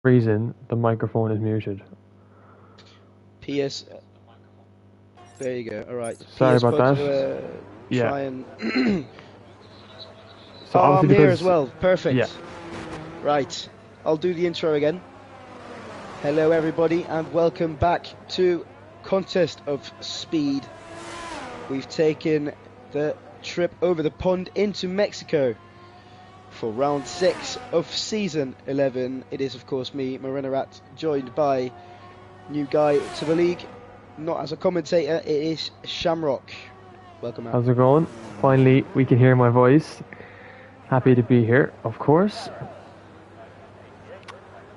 reason the microphone is muted. PS. There you go. All right. Sorry PS about Pug that. try Yeah. and. So Oh, I'm obviously here because as well. Perfect. yeah, Right. I'll do the intro again. Hello, everybody, and welcome back to Contest of Speed. We've taken the trip over the pond into Mexico for round 6 of season 11. It is, of course, me, Marina Rat, joined by new guy to the league, not as a commentator. It is Shamrock. Welcome out. how's it going? Finally, we can hear my voice. Happy to be here, of course.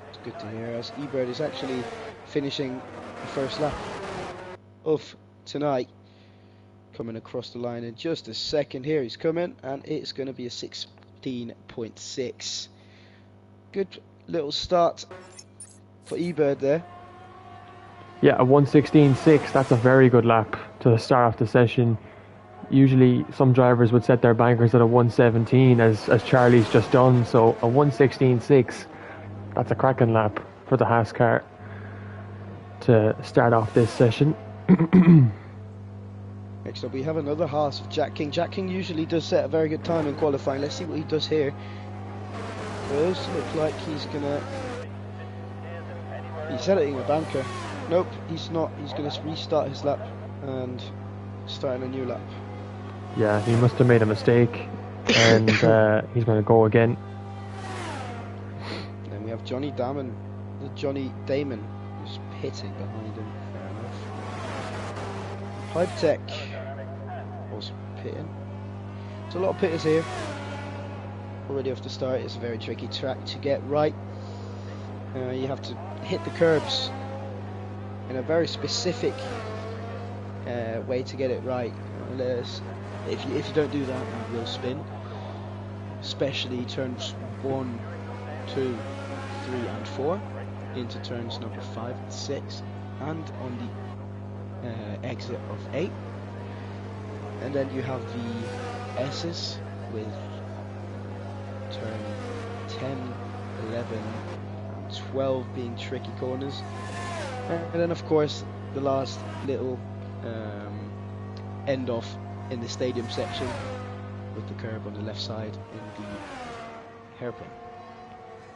It's good to hear, as eBird is actually finishing the first lap of tonight. Coming across the line in just a second. Here he's coming, and it's going to be a 16.6. Good little start for eBird there. Yeah, a 1:16.6. That's a very good lap to start off the session. Usually, some drivers would set their bankers at a 1:17, as Charlie's just done. So a 1:16.6. That's a cracking lap for the Haas car to start off this session. Next up we have another Haas of Jack King. Jack King usually does set a very good time in qualifying. Let's see what he does here. Does look like he's gonna... He set it in a banker. Nope, he's not. He's gonna restart his lap and start a new lap. Yeah, he must have made a mistake, and he's going to go again. Then we have Johnny Damon, who's pitting behind him. Fair enough. Pipe Tech also pitting. There's a lot of pitters here. Already off the start. It's a very tricky track to get right. You have to hit the curbs in a very specific way to get it right. Unless if you don't do that, you will spin. Especially turns 1, 2, 3 and 4 into turns number 5 and 6, and on the exit of 8. And then you have the S's with turn 10, 11 and 12 being tricky corners. And then of course the last little end off in the stadium section with the curb on the left side in the hairpin.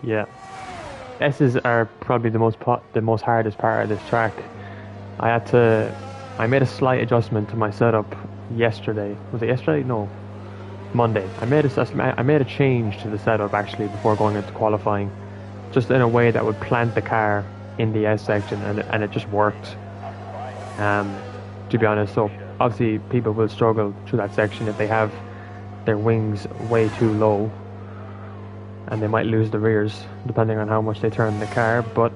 Yeah, S's are probably the most hardest part of this track. I made a slight adjustment to my setup yesterday. Was it yesterday? No, Monday. I made a change to the setup actually before going into qualifying, just in a way that would plant the car in the S section, and it just worked. To be honest, so obviously people will struggle through that section if they have their wings way too low, and they might lose the rears depending on how much they turn the car. But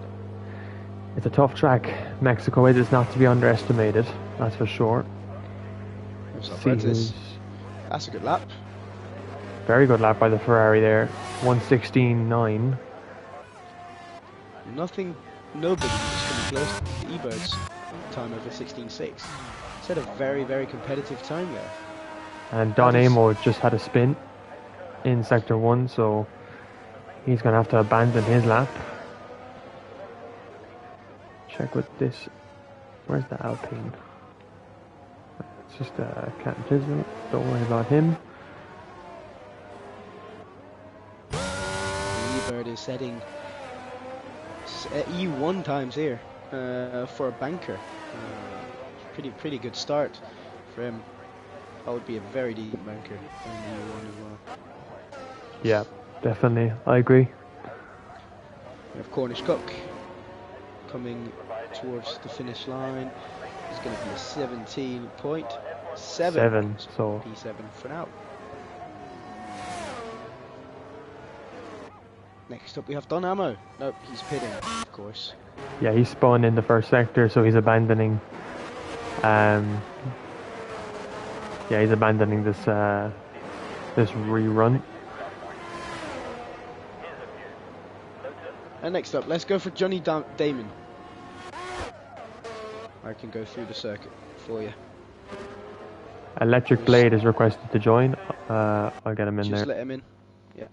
it's a tough track. Mexico is not to be underestimated, that's for sure. That's a good lap. Very good lap by the Ferrari there. 1:16.9. Nobody is coming close to eBird's time over 16.6. Set a very, very competitive time there. And Don Amo just had a spin in sector 1, so he's going to have to abandon his lap. Check with this. Where's the Alpine? It's just Captain Chisholm. Don't worry about him. eBird is setting EU1 times here for a banker. Pretty good start for him. That would be a very deep banker in EU1 as well. Yeah, definitely. I agree. We have Cornish Cook coming towards the finish line. It's going to be a 17.7. So P7 for now. Next up we have Don Amo. Nope, he's pitting, of course. yeah, he spun in the first sector, so he's abandoning. He's abandoning this rerun. And next up, let's go for Johnny Damon. I can go through the circuit for you. Electric Blade is requested to join. I'll get him in there. Just let him in. Yeah.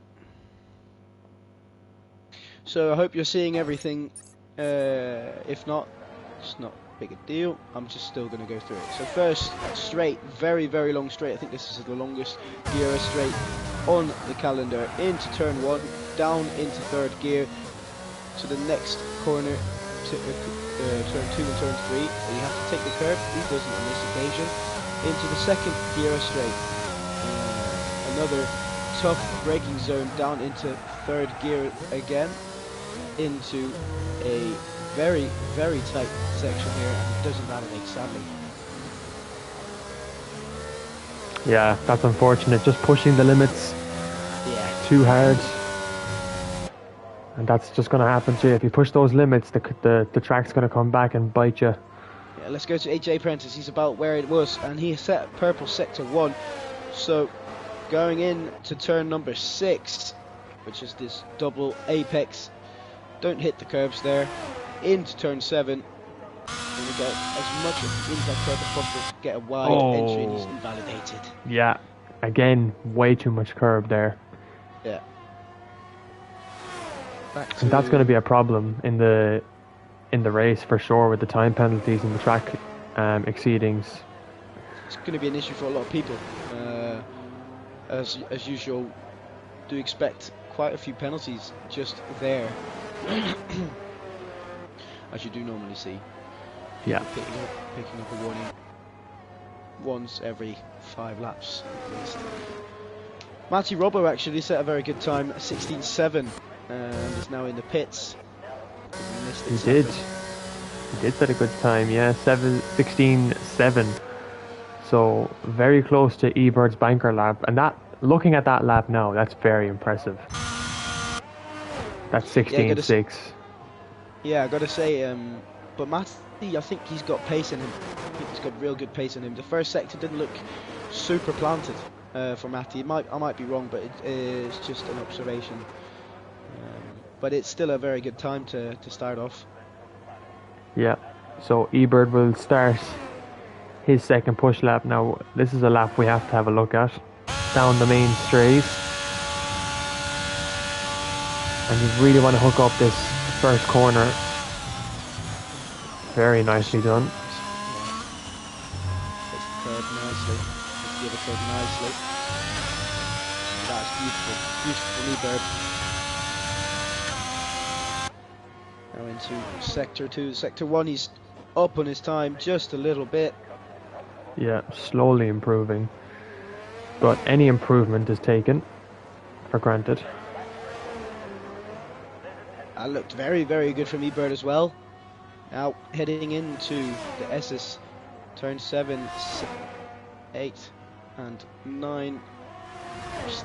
So I hope you're seeing everything. If not, it's not big a deal. I'm just still going to go through it. So first straight, very long straight. I think this is the longest gear straight on the calendar. Into turn 1, down into third gear to the next corner, to turn 2 and turn 3. You have to take the curb. He doesn't on this occasion. Into the second gear straight. Another tough braking zone down into third gear again. Into a very tight section here, and it doesn't validate, sadly. Yeah, that's unfortunate. Just pushing the limits too hard. And that's just going to happen to you. If you push those limits, the track's going to come back and bite you. Yeah, let's go to AJ Prentice. He's about where it was, and he set purple sector 1. So going in to turn number 6, which is this double apex. Don't hit the curbs there. Into turn 7. And we go as much into that curb as possible to get a wide entry, and he's invalidated. Yeah, again, way too much curb there. Yeah. And that's going to be a problem in the race for sure, with the time penalties and the track exceedings. It's going to be an issue for a lot of people. As usual, do expect quite a few penalties just there. As you do normally see. Yeah. Picking up a warning once every 5 laps at least. Matty Robbo actually set a very good time, 16.7, and is now in the pits. He did set a good time, yeah, 16.7. So very close to Ebert's banker lap, and that, looking at that lap now, that's very impressive. That's 16.6. Yeah, I gotta say, but Matty, I think he's got pace in him. I think he's got real good pace in him. The first sector didn't look super planted for Matty. I might be wrong, but it is just an observation. But it's still a very good time to start off. Yeah. So Ebert will start his second push lap now. This is a lap we have to have a look at. Down the main straight. And you really want to hook up this first corner. Very nicely done. Takes the curb nicely. Takes the other curb nicely. That's beautiful. Beautiful from Ebert. Now into sector 2. Sector 1, he's up on his time just a little bit. Yeah, slowly improving. But any improvement is taken for granted. That looked very good from Ebert as well. Now heading into the SS turn 7, 8 and 9,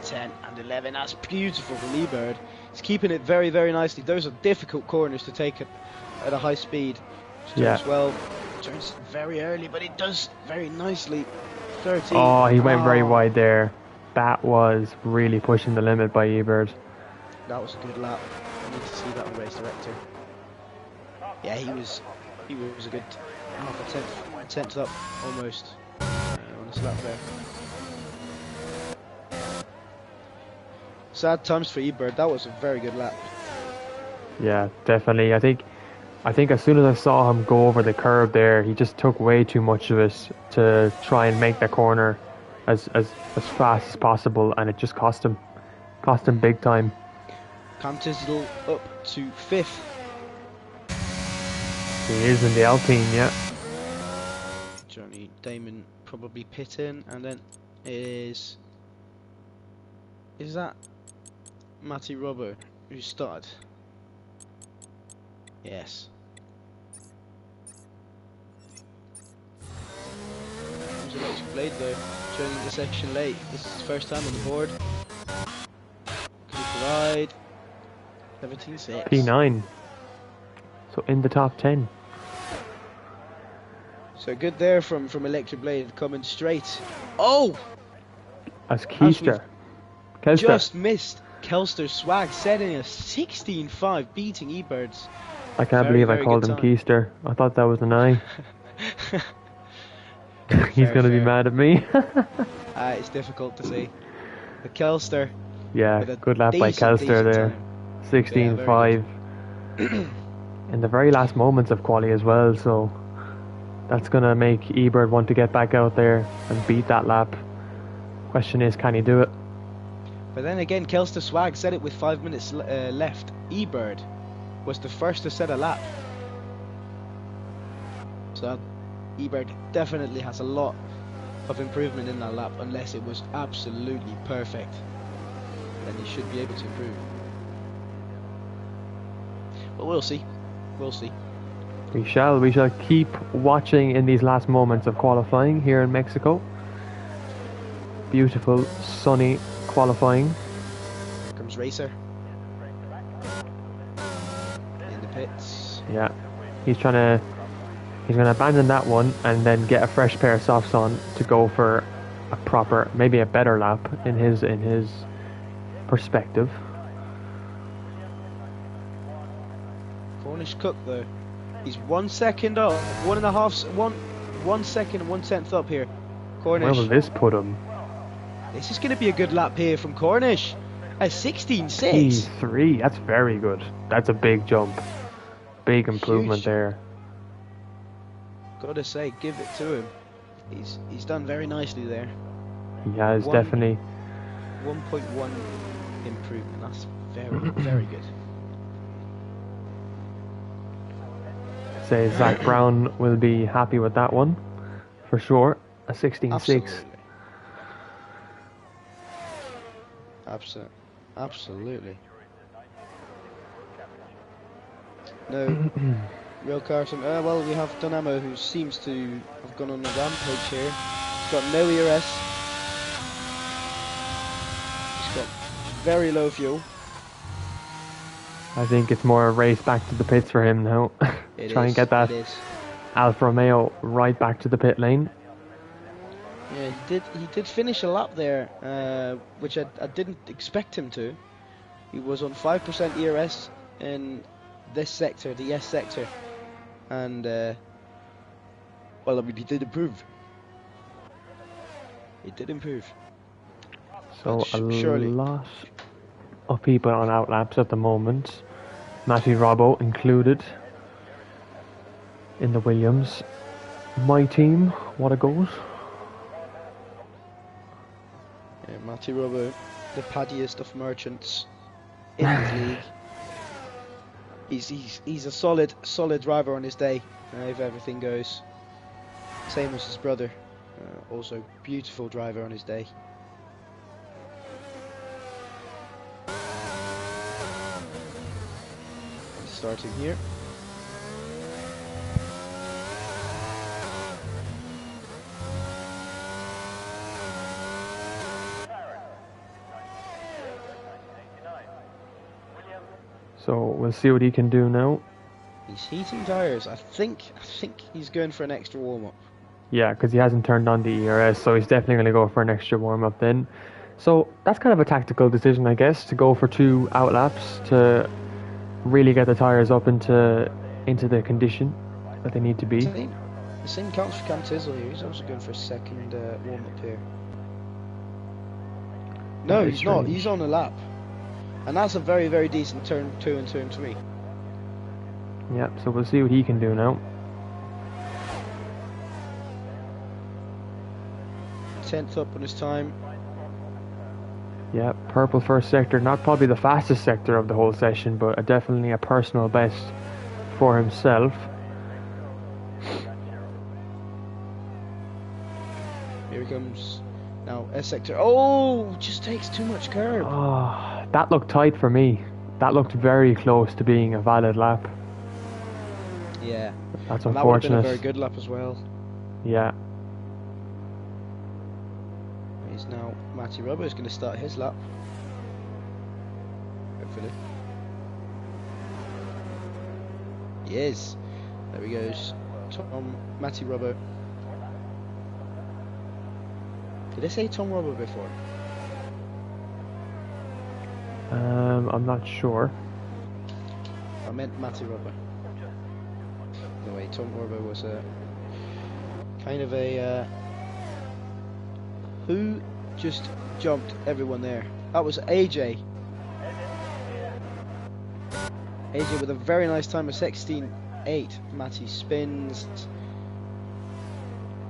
10 and 11. That's beautiful from Ebert. He's keeping it very nicely. Those are difficult corners to take at a high speed. Turn 12 turns very early, but it does very nicely. 13. Oh, he went very wide there. That was really pushing the limit by Ebert. That was a good lap. I need to see that on race director. Yeah, he was a good half a tenth up almost on this lap there. Sad times for Ebert. That was a very good lap. Yeah, definitely. I think as soon as I saw him go over the curb there, he just took way too much of it to try and make that corner as fast as possible, and it just cost him big time. Cam Tisdall up to 5th. He is in the Alpine, yeah. Johnny Damon probably pitting, and then is that Matty Robbo who started? Yes. Comes electric blade though, joining the section late. This is his first time on the board. Good ride. 17.6. P9. So in the top 10. So good there from Electric Blade coming straight. Oh! As Keister. Just missed Kelster's swag, setting a 16.5, beating Ebert's. I can't believe I called him Keister. I thought that was an I. He's going to be mad at me. It's difficult to see. But Kelster. Yeah, good lap by Kelster there. 16.5. in the very last moments of quali as well, so that's going to make Ebert want to get back out there and beat that lap. Question is, can he do it? But then again, Kelster Swag said it with 5 minutes left. Ebert was the first to set a lap. So Ebert definitely has a lot of improvement in that lap, unless it was absolutely perfect. Then he should be able to improve. But we'll see. We'll see. We shall keep watching in these last moments of qualifying here in Mexico. Beautiful, sunny qualifying. Here comes Racer. In the pits. Yeah, he's gonna abandon that one and then get a fresh pair of softs on to go for a proper, maybe a better lap in his perspective. Cornish Cook though, he's 1 second up, 1 second and 1/10 up here. Cornish. Where will this put him? This is going to be a good lap here from Cornish. A 16.6. P3, that's very good. That's a big jump. Big improvement Huge. there. Gotta say, give it to him. He's done very nicely there. He has definitely. 1.1 improvement. That's very, very good. Say Zach Brown will be happy with that one, for sure. A 16.6. Absolutely. No, real Carson. Well, we have Dynamo, who seems to have gone on a rampage here. He's got no ERS. He's got very low fuel. I think it's more a race back to the pits for him now. Try and get that Alfa Romeo right back to the pit lane. Yeah, he did finish a lap there, which I didn't expect him to. He was on 5% ERS in this sector, the S sector, and well, I mean, he did improve. He did improve. So surely. A lot of people on outlaps at the moment. Matty Robbo included in the Williams. My team, what a goal. Yeah, Matty Robbo, the paddiest of merchants in the league. He's a solid driver on his day, if everything goes. Same as his brother, also beautiful driver on his day. Starting here. So we'll see what he can do now. He's heating tyres. I think he's going for an extra warm-up. Yeah, because he hasn't turned on the ERS, so he's definitely going to go for an extra warm-up then. So that's kind of a tactical decision, I guess, to go for 2 outlaps to really get the tyres up into the condition that they need to be. The same counts for Cam Tizzle here. He's also going for a second warm-up here. No, he's not. He's on a lap. And that's a very, very decent turn 2 and turn 3. Yeah, so we'll see what he can do now. 10th up on his time. Yeah, purple first sector, not probably the fastest sector of the whole session, but definitely a personal best for himself. Here he comes. Now, S sector. Oh, just takes too much curb. Oh, that looked tight for me. That looked very close to being a valid lap. Yeah. That's and that would have been unfortunate. a very good lap as well. Yeah. He's now Matty Robbo is going to start his lap. Hopefully. He is. There he goes. Matty Robbo. Did I say Tom Robbo before? I'm not sure. I meant Matty Robbo. Anyway, Tom Robbo was a kind of a who just jumped everyone there? That was AJ. AJ with a very nice time of 16.8. Matty spins.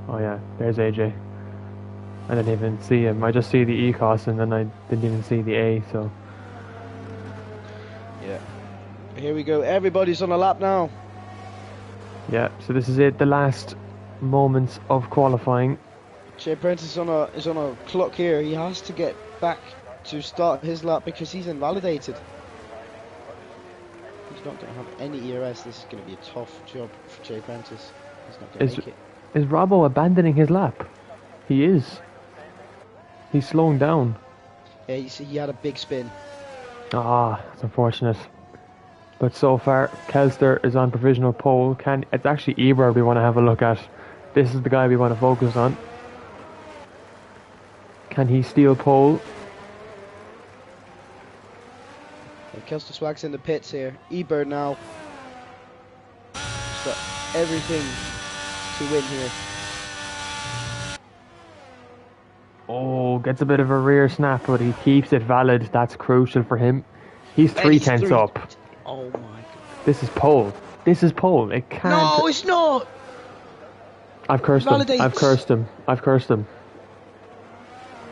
Oh yeah, there's AJ. I didn't even see him. I just see the E cost and then I didn't even see the A, so. Yeah. Here we go. Everybody's on a lap now. Yeah, so this is it, the last moments of qualifying. Jay Prentice is on a clock here. He has to get back to start his lap because he's invalidated. He's not going to have any ERS. This is going to be a tough job for Jay Prentice. He's not going to make it. Is Robbo abandoning his lap? He is. He's slowing down. Yeah, you see, he had a big spin. Ah, it's unfortunate. But so far, Kelster is on provisional pole. It's actually Eber we want to have a look at. This is the guy we want to focus on. Can he steal pole? Kelster Swag's in the pits here. Eber now. He's got everything to win here. Oh, gets a bit of a rear snap, but he keeps it valid. That's crucial for him. He's 3/10 up. Oh my god. This is pole. This is pole. It can't. No, it's not. I've cursed him. Validates. I've cursed him. I've cursed him.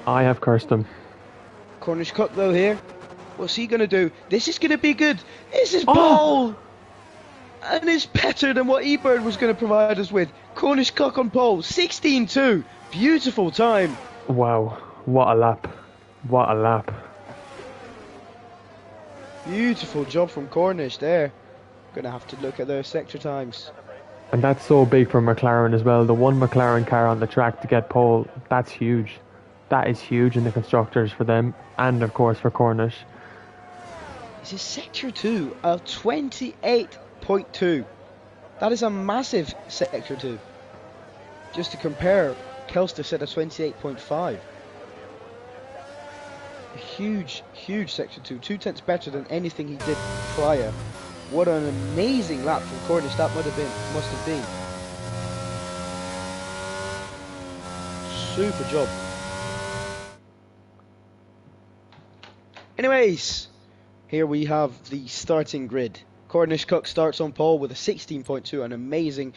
I have cursed him. Cornish Cook though here. What's he going to do? This is going to be good. This is pole. And it's better than what Ebird was going to provide us with. Cornish Cook on pole. 16.2. Beautiful time. Wow. What a lap. What a lap. Beautiful job from Cornish there. Going to have to look at their sector times. And that's so big for McLaren as well. The one McLaren car on the track to get pole, that's huge. That is huge in the constructors for them. And of course for Cornish. This is sector 2 of 28.2. That is a massive sector 2. Just to compare, Kelster said a 28.5. A huge, huge sector 2. 2/10 better than anything he did prior. What an amazing lap from Cornish that must have been. Super job. Anyways, here we have the starting grid. Cornish Cook starts on pole with a 16.2, an amazing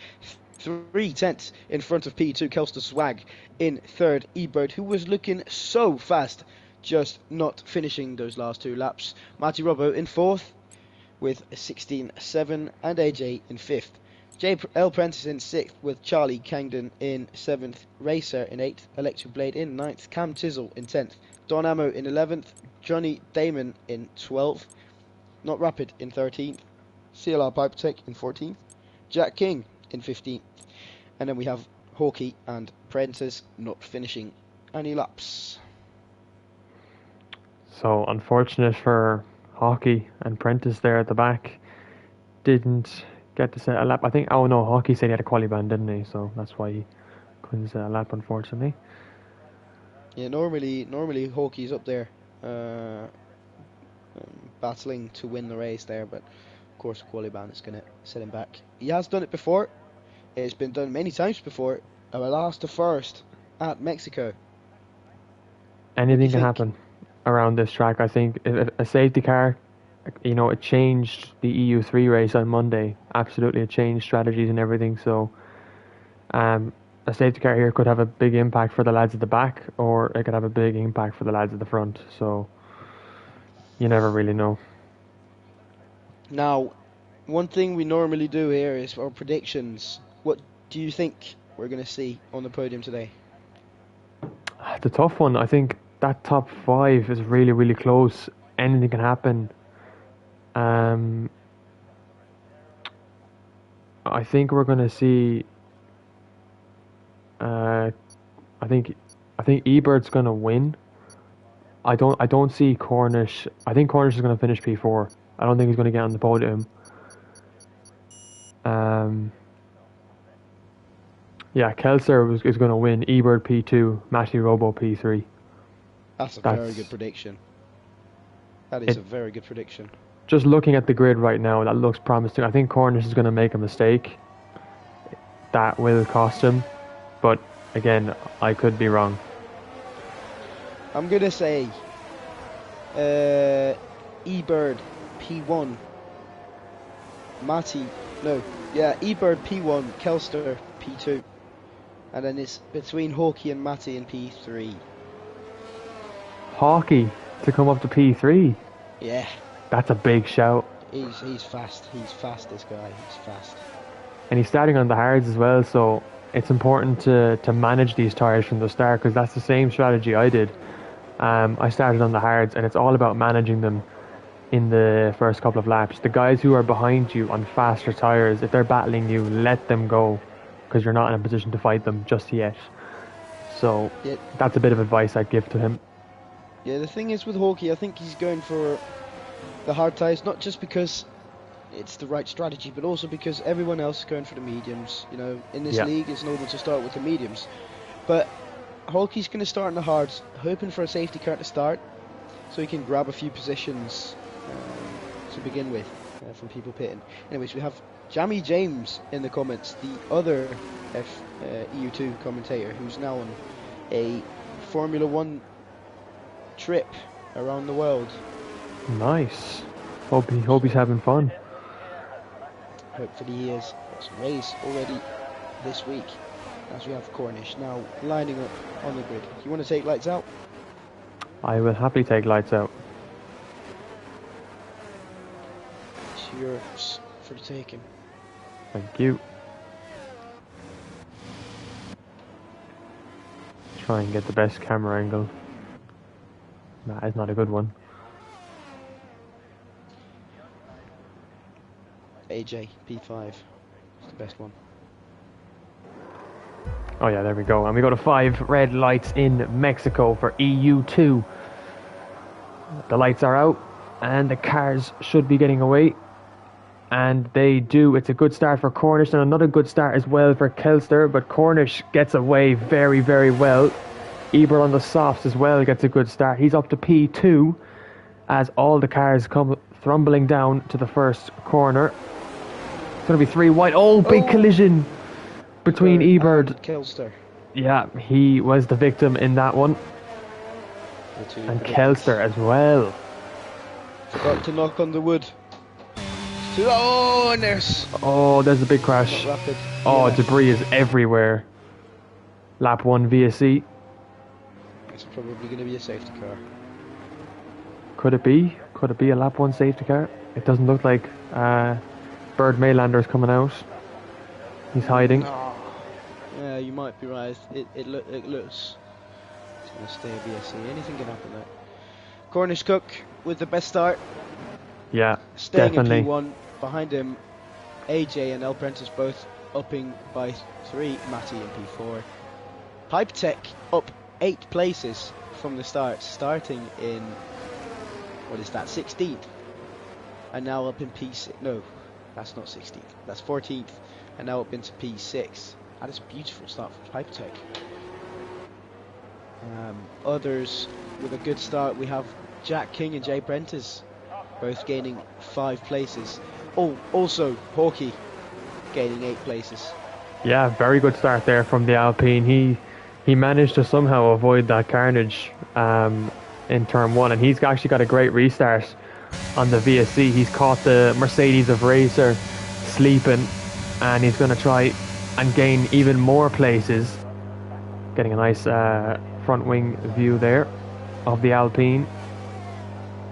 3/10 in front of P2. Kelster Swag in third. Ebird, who was looking so fast, just not finishing those last two laps. Marty Robbo in fourth with a 16.7, and AJ in fifth. L. Prentice in sixth with Charlie Cangdon in seventh. Racer in eighth. Electric Blade in ninth. Cam Tizzle in 10th. Don Ammo in 11th. Johnny Damon in 12th. Not Rapid in 13th. CLR Pipetech in 14th. Jack King in 15th. And then we have Hawkey and Prentice not finishing any laps. So unfortunate for Hawkey and Prentice there at the back. Didn't get to set a lap. I think, oh no, Hawkey said he had a quali ban, didn't he? So that's why he couldn't set a lap, unfortunately. Yeah, normally Hawkey's up there battling to win the race there, but of course quali ban is going to set him back. He has done it before. It's been done many times before. Last to first at Mexico. Anything can happen around this track. I think if a safety car, you know, it changed the EU3 race on Monday. Absolutely, it changed strategies and everything. So a safety car here could have a big impact for the lads at the back, or it could have a big impact for the lads at the front. So you never really know. Now, one thing we normally do here is our predictions. What do you think we're going to see on the podium today? It's a tough one. I think that top 5 is really, really close. Anything can happen. I think we're going to see. I think Ebert's going to win. I don't see Cornish. I think Cornish is going to finish P4. I don't think he's going to get on the podium. Yeah, Kelser is going to win. Ebert P2, Matty Robo P3. That's a very good prediction. That is a very good prediction. Just looking at the grid right now, that looks promising. I think Cornish is going to make a mistake. That will cost him. But again, I could be wrong. I'm going to say Ebird P1, Matty, no, yeah, Ebird P1, Kelster P2. And then it's between Hawkey and Matty in P3. Hawkey to come up to P3. Yeah. That's a big shout. He's fast. He's fast, this guy. He's fast. And he's starting on the hards as well, so it's important to manage these tyres from the start, because that's the same strategy I did. I started on the hards, and it's all about managing them in the first couple of laps. The guys who are behind you on faster tyres, if they're battling you, let them go, because you're not in a position to fight them just yet. So Yeah. that's a bit of advice I'd give to him. Yeah, the thing is with Hawkey, I think he's going for the hard tyres, not just because it's the right strategy, but also because everyone else is going for the mediums. You know, in this league, it's normal to start with the mediums. But Hawkey's going to start in the hards, hoping for a safety car to start, so he can grab a few positions to begin with from people pitting. Anyways, we have Jamie James in the comments, the other EU2 commentator, who's now on a Formula 1 trip around the world. Nice. Hope he's having fun. Hopefully he is. Got some race already this week, as we have Cornish now lining up on the grid. You want to take lights out? I will happily take lights out. It's yours for the taking. Thank you. Try and get the best camera angle. That is not a good one. AJ P5 is the best one. Oh yeah, there we go. And we go to 5 red lights in Mexico for EU2. The lights are out and the cars should be getting away. And they do. It's a good start for Cornish and another good start as well for Kelster. But Cornish gets away very, very well. Eber on the softs as well gets a good start. He's up to P2 as all the cars come thrumbling down to the first corner. It's going to be 3 wide. Oh, big collision between Ebert and Kelster. Yeah, he was the victim in that one. And Kelster as well. Forgot to knock on the wood. Oh, and there's a big crash. Rapid. Oh, Yeah. debris is everywhere. Lap 1 VSC. It's probably going to be a safety car. Could it be? Could it be a lap 1 safety car? It doesn't look like Bird Maylander's coming out. He's hiding. Oh. Yeah, you might be right. It looks. It's going to stay a VSC. Anything can happen there. Cornish Cook with the best start. Yeah, Staying definitely. in P1. Behind him, AJ and El Prentice both upping by 3. Matty in P4. Pipe Tech up 8 places from the start, starting in, what is that, 16th, and now up in P6. No, that's not 16th. That's 14th, and now up into P6. That is a beautiful start for Pipe Tech. Others with a good start, we have Jack King and Jay Prentice, both gaining 5 places. Oh, also Hawkey gaining 8 places. Yeah, very good start there from the Alpine. He managed to somehow avoid that carnage in turn 1, and he's actually got a great restart on the VSC. He's caught the Mercedes of Racer sleeping, and he's going to try and gain even more places. Getting a nice front wing view there of the Alpine,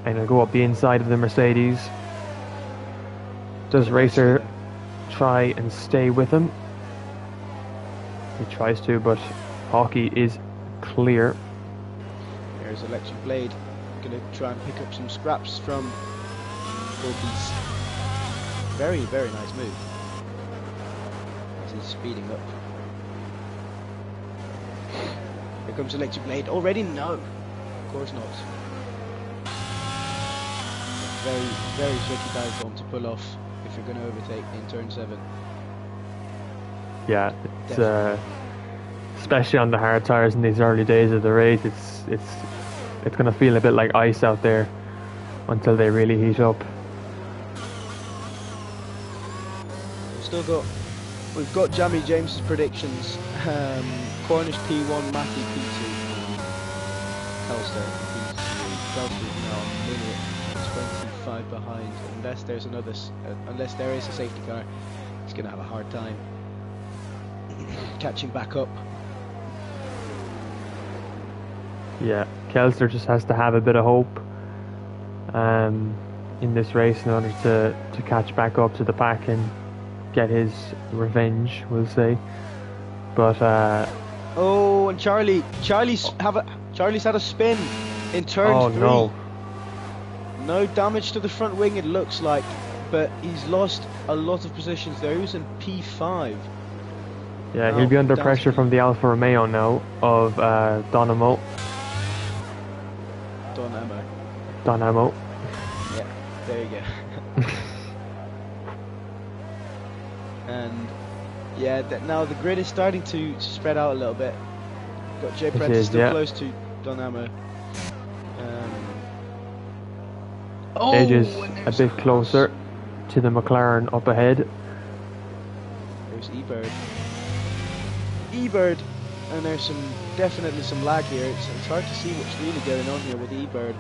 and he'll go up the inside of the Mercedes. Does Racer try and stay with him? He tries to, but Hawkey is clear. There's Electric Blade, going to try and pick up some scraps from Hawkey's very, very nice move as he's speeding up. Here comes Electric Blade. Already? No, of course not. Very, very tricky dive bomb to pull off if you're going to overtake in turn 7. Yeah, it's especially on the hard tires in these early days of the race. It's going to feel a bit like ice out there until they really heat up. We've got Jamie James's predictions. Cornish P1, Matty P2, Kelster P3. Kelster is now a minute P5 behind. Unless there's unless there is a safety car, he's going to have a hard time catching back up. Yeah, Kelsler just has to have a bit of hope in this race in order to catch back up to the pack and get his revenge, we'll say. But oh, and Charlie's had a spin in turn 3. No damage to the front wing, it looks like, but he's lost a lot of positions there. He was in P5. Yeah, he'll be under pressure from the Alfa Romeo now of Donamo. Yeah, there you go. And yeah, now the grid is starting to spread out a little bit. Got Jay Prentice still close to Donamo. Edges a bit closer to the McLaren up ahead. There's E-Bird, and there's definitely some lag here. It's hard to see what's really going on here with E-Bird.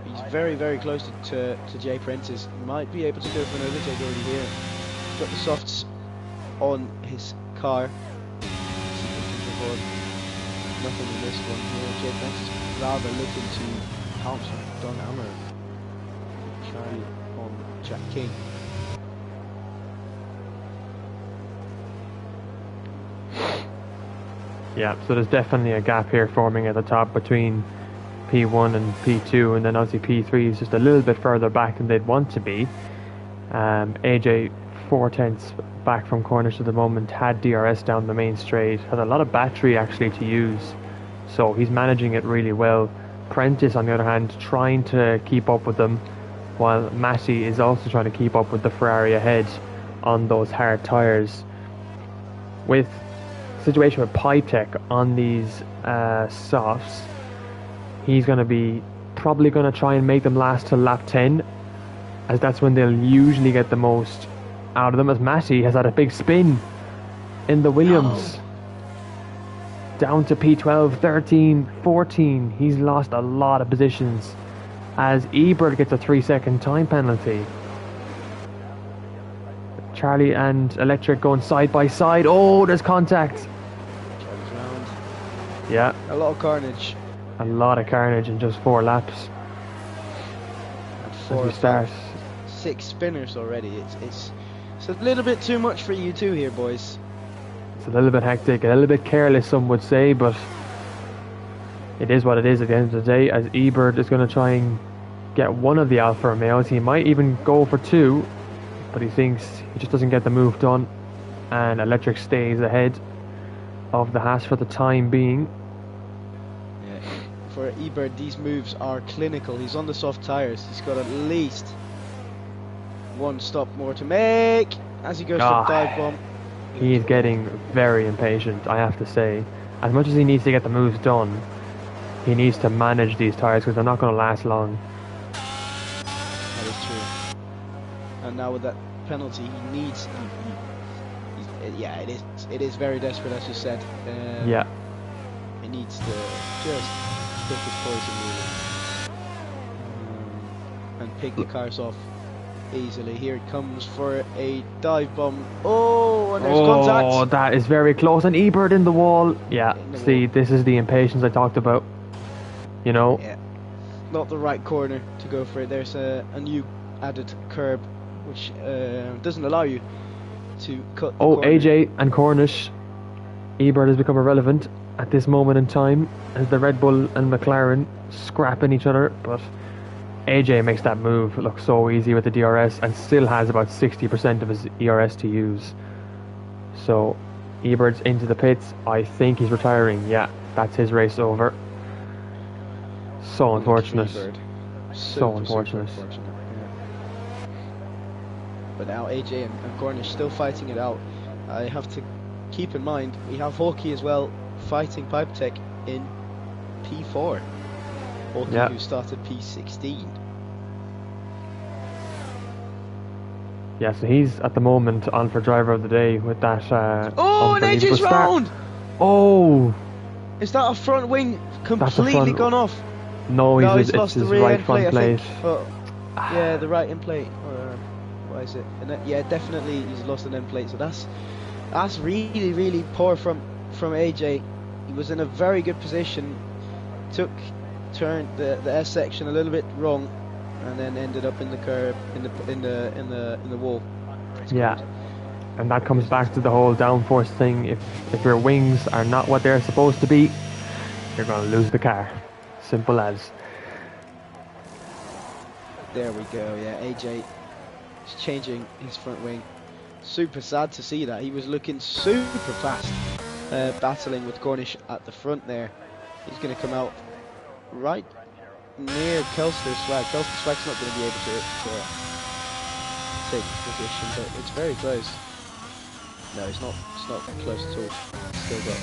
He's very, very close to Jay Prentice. Might be able to go for an overtake already here. Got the softs on his car. Nothing in this one here. Jay Prentice rather looking to pounce on Don Hammer. Charlie on Jack King. Yeah, so there's definitely a gap here forming at the top between P1 and P2, and then obviously P3 is just a little bit further back than they'd want to be. AJ 4/10 back from Cornish at the moment, had DRS down the main straight, had a lot of battery actually to use, so he's managing it really well. Prentice on the other hand trying to keep up with them, while Matty is also trying to keep up with the Ferrari ahead on those hard tyres. With the situation with Pytech on these softs, he's going to be probably going to try and make them last till lap 10, as that's when they'll usually get the most out of them, as Matty has had a big spin in the Williams. Down to P12, 13, 14. He's lost a lot of positions as Ebert gets a 3-second time penalty. Charlie and Electric going side by side. Oh, there's contact. Charlie's round. Yeah. A lot of carnage. A lot of carnage in just 4 laps. And as we start. 6 spinners already. It's a little bit too much for you two here, boys. It's a little bit hectic, a little bit careless, some would say, but it is what it is at the end of the day, as Ebert is going to try and get one of the Alfa Romeos. He might even go for 2, but he thinks he just doesn't get the move done, and Electric stays ahead of the Haas for the time being. Yeah. For Ebert, these moves are clinical. He's on the soft tyres. He's got at least 1 stop more to make as he goes for dive bomb. He is getting very impatient, I have to say. As much as he needs to get the moves done, he needs to manage these tyres because they're not going to last long. That is true. And now with that penalty, he needs. Yeah, it is very desperate, as you said. Yeah. He needs to just pick his poison really, and pick the cars off easily. Here it comes for a dive bomb. Oh, and there's contact. Oh, that is very close. And Ebert in the wall. Yeah, see, this is the impatience I talked about. You know? Yeah. Not the right corner to go for it. There's a new added curb, which doesn't allow you to cut the corner. AJ and Cornish. Ebert has become irrelevant at this moment in time as the Red Bull and McLaren scrapping each other, but AJ makes that move look so easy with the DRS and still has about 60% of his ERS to use. So Ebert's into the pits. I think he's retiring. Yeah, that's his race over. So unfortunate. So unfortunate. Yeah. But now AJ and Cornish still fighting it out. I have to keep in mind we have Hawkey as well fighting Pipe Tech in P4. Hawkey who started P16. Yeah, so he's at the moment on for driver of the day with that an AJ's round! Oh! Is that a front wing completely gone off? No, He's it's lost his the rear right end front plate. Yeah, the right end plate, or what is it? Yeah, definitely he's lost an end plate. So that's really really poor from AJ. He was in a very good position, turned the S section a little bit wrong, and then ended up in the curb in the wall. Yeah, and that comes back to the whole downforce thing. If your wings are not what they're supposed to be, you're going to lose the car. Simple as. There we go. Yeah, AJ is changing his front wing. Super sad to see that. He was looking super fast, battling with Cornish at the front there. He's going to come out right near Kelster's flag. Kelster's flag's not going to be able to take position, but it's very close. No, it's not close at all. Still got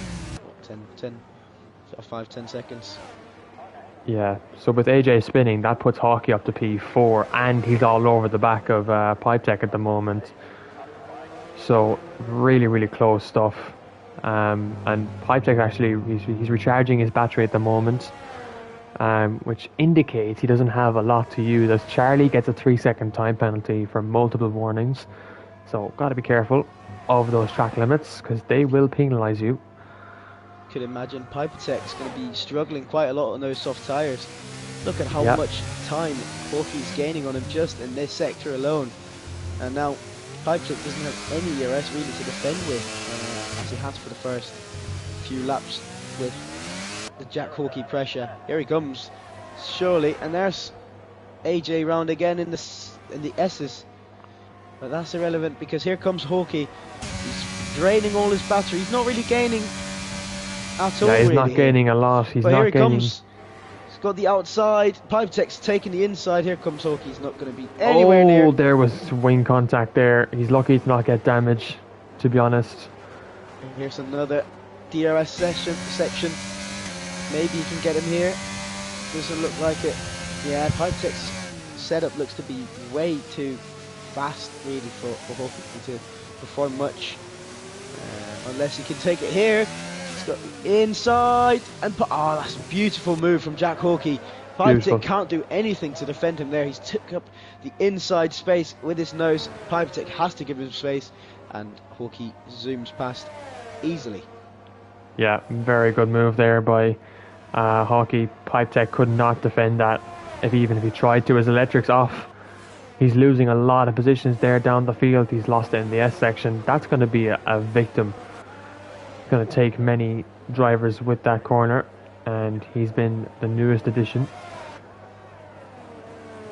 what, 5-10 seconds. Yeah, so with AJ spinning, that puts Hawkey up to P4, and he's all over the back of Pipe Tech at the moment. So really, really close stuff. And Pipe Tech actually, he's recharging his battery at the moment, which indicates he doesn't have a lot to use, as Charlie gets a 3-second time penalty for multiple warnings. So got to be careful of those track limits, because they will penalise you. Could imagine Piper Tech's going to be struggling quite a lot on those soft tyres. Look at how much time Hawkey's gaining on him just in this sector alone. And now Piper Tech doesn't have any ERS really to defend with, as he has for the first few laps with the Jack Hawkey pressure. Here he comes, surely, and there's AJ round again in the S's. But that's irrelevant, because here comes Hawkey. He's draining all his battery. He's not really gaining at all. Yeah, he's really not gaining a lot. He's but not here he gaining. comes. He's got the outside. Pipe Tech's taking the inside. Here comes Hawkey. He's not going to be anywhere near. Oh, there was wing contact there. He's lucky to not get damage, to be honest. And here's another DRS section. Maybe he can get him here. Doesn't look like it. Yeah, Pipe Tech's setup looks to be way too fast, really, for Hawkey to perform much. Unless he can take it here. He's got the inside, and oh, that's a beautiful move from Jack Hawkey. Pipe Tech can't do anything to defend him there. He's took up the inside space with his nose. Pipe Tech has to give him space, and Hawkey zooms past easily. Yeah, very good move there by Hawkey. Pipe Tech could not defend that, even if he tried to. His electric's off. He's losing a lot of positions there down the field. He's lost it in the S section. That's going to be a victim. It's going to take many drivers with that corner, and he's been the newest addition.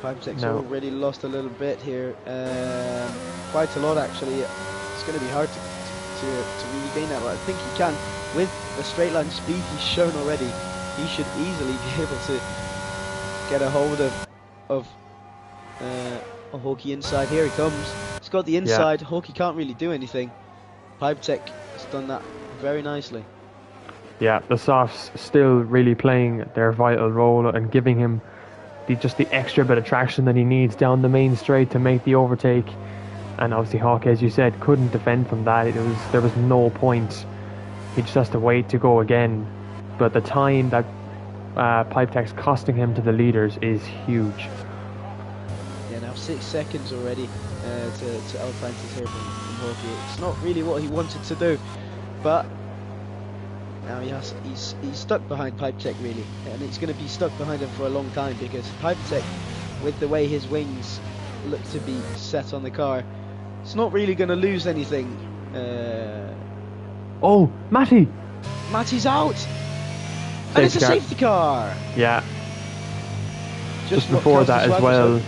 Pipe Tech's already lost a little bit here, quite a lot actually. It's going to be hard to regain that, but I think he can. With the straight line speed he's shown already, he should easily be able to get a hold of Hawkey inside. Here he comes. He's got the inside. Hawkey can't really do anything. Pipe Tech has done that very nicely. Yeah, the softs still really playing their vital role and giving him just the extra bit of traction that he needs down the main straight to make the overtake. And obviously Hawkey, as you said, couldn't defend from that. There was no point. He just has to wait to go again. But the time that Pipe Tech's costing him to the leaders is huge. Yeah, now 6 seconds already to El Francis here from Hawkey. It's not really what he wanted to do, but now he's stuck behind Pipe Tech really, and it's going to be stuck behind him for a long time, because Pipe Tech, with the way his wings look to be set on the car, it's not really going to lose anything. Oh, Matty's out, and it's a safety car. Yeah. Just before that as well,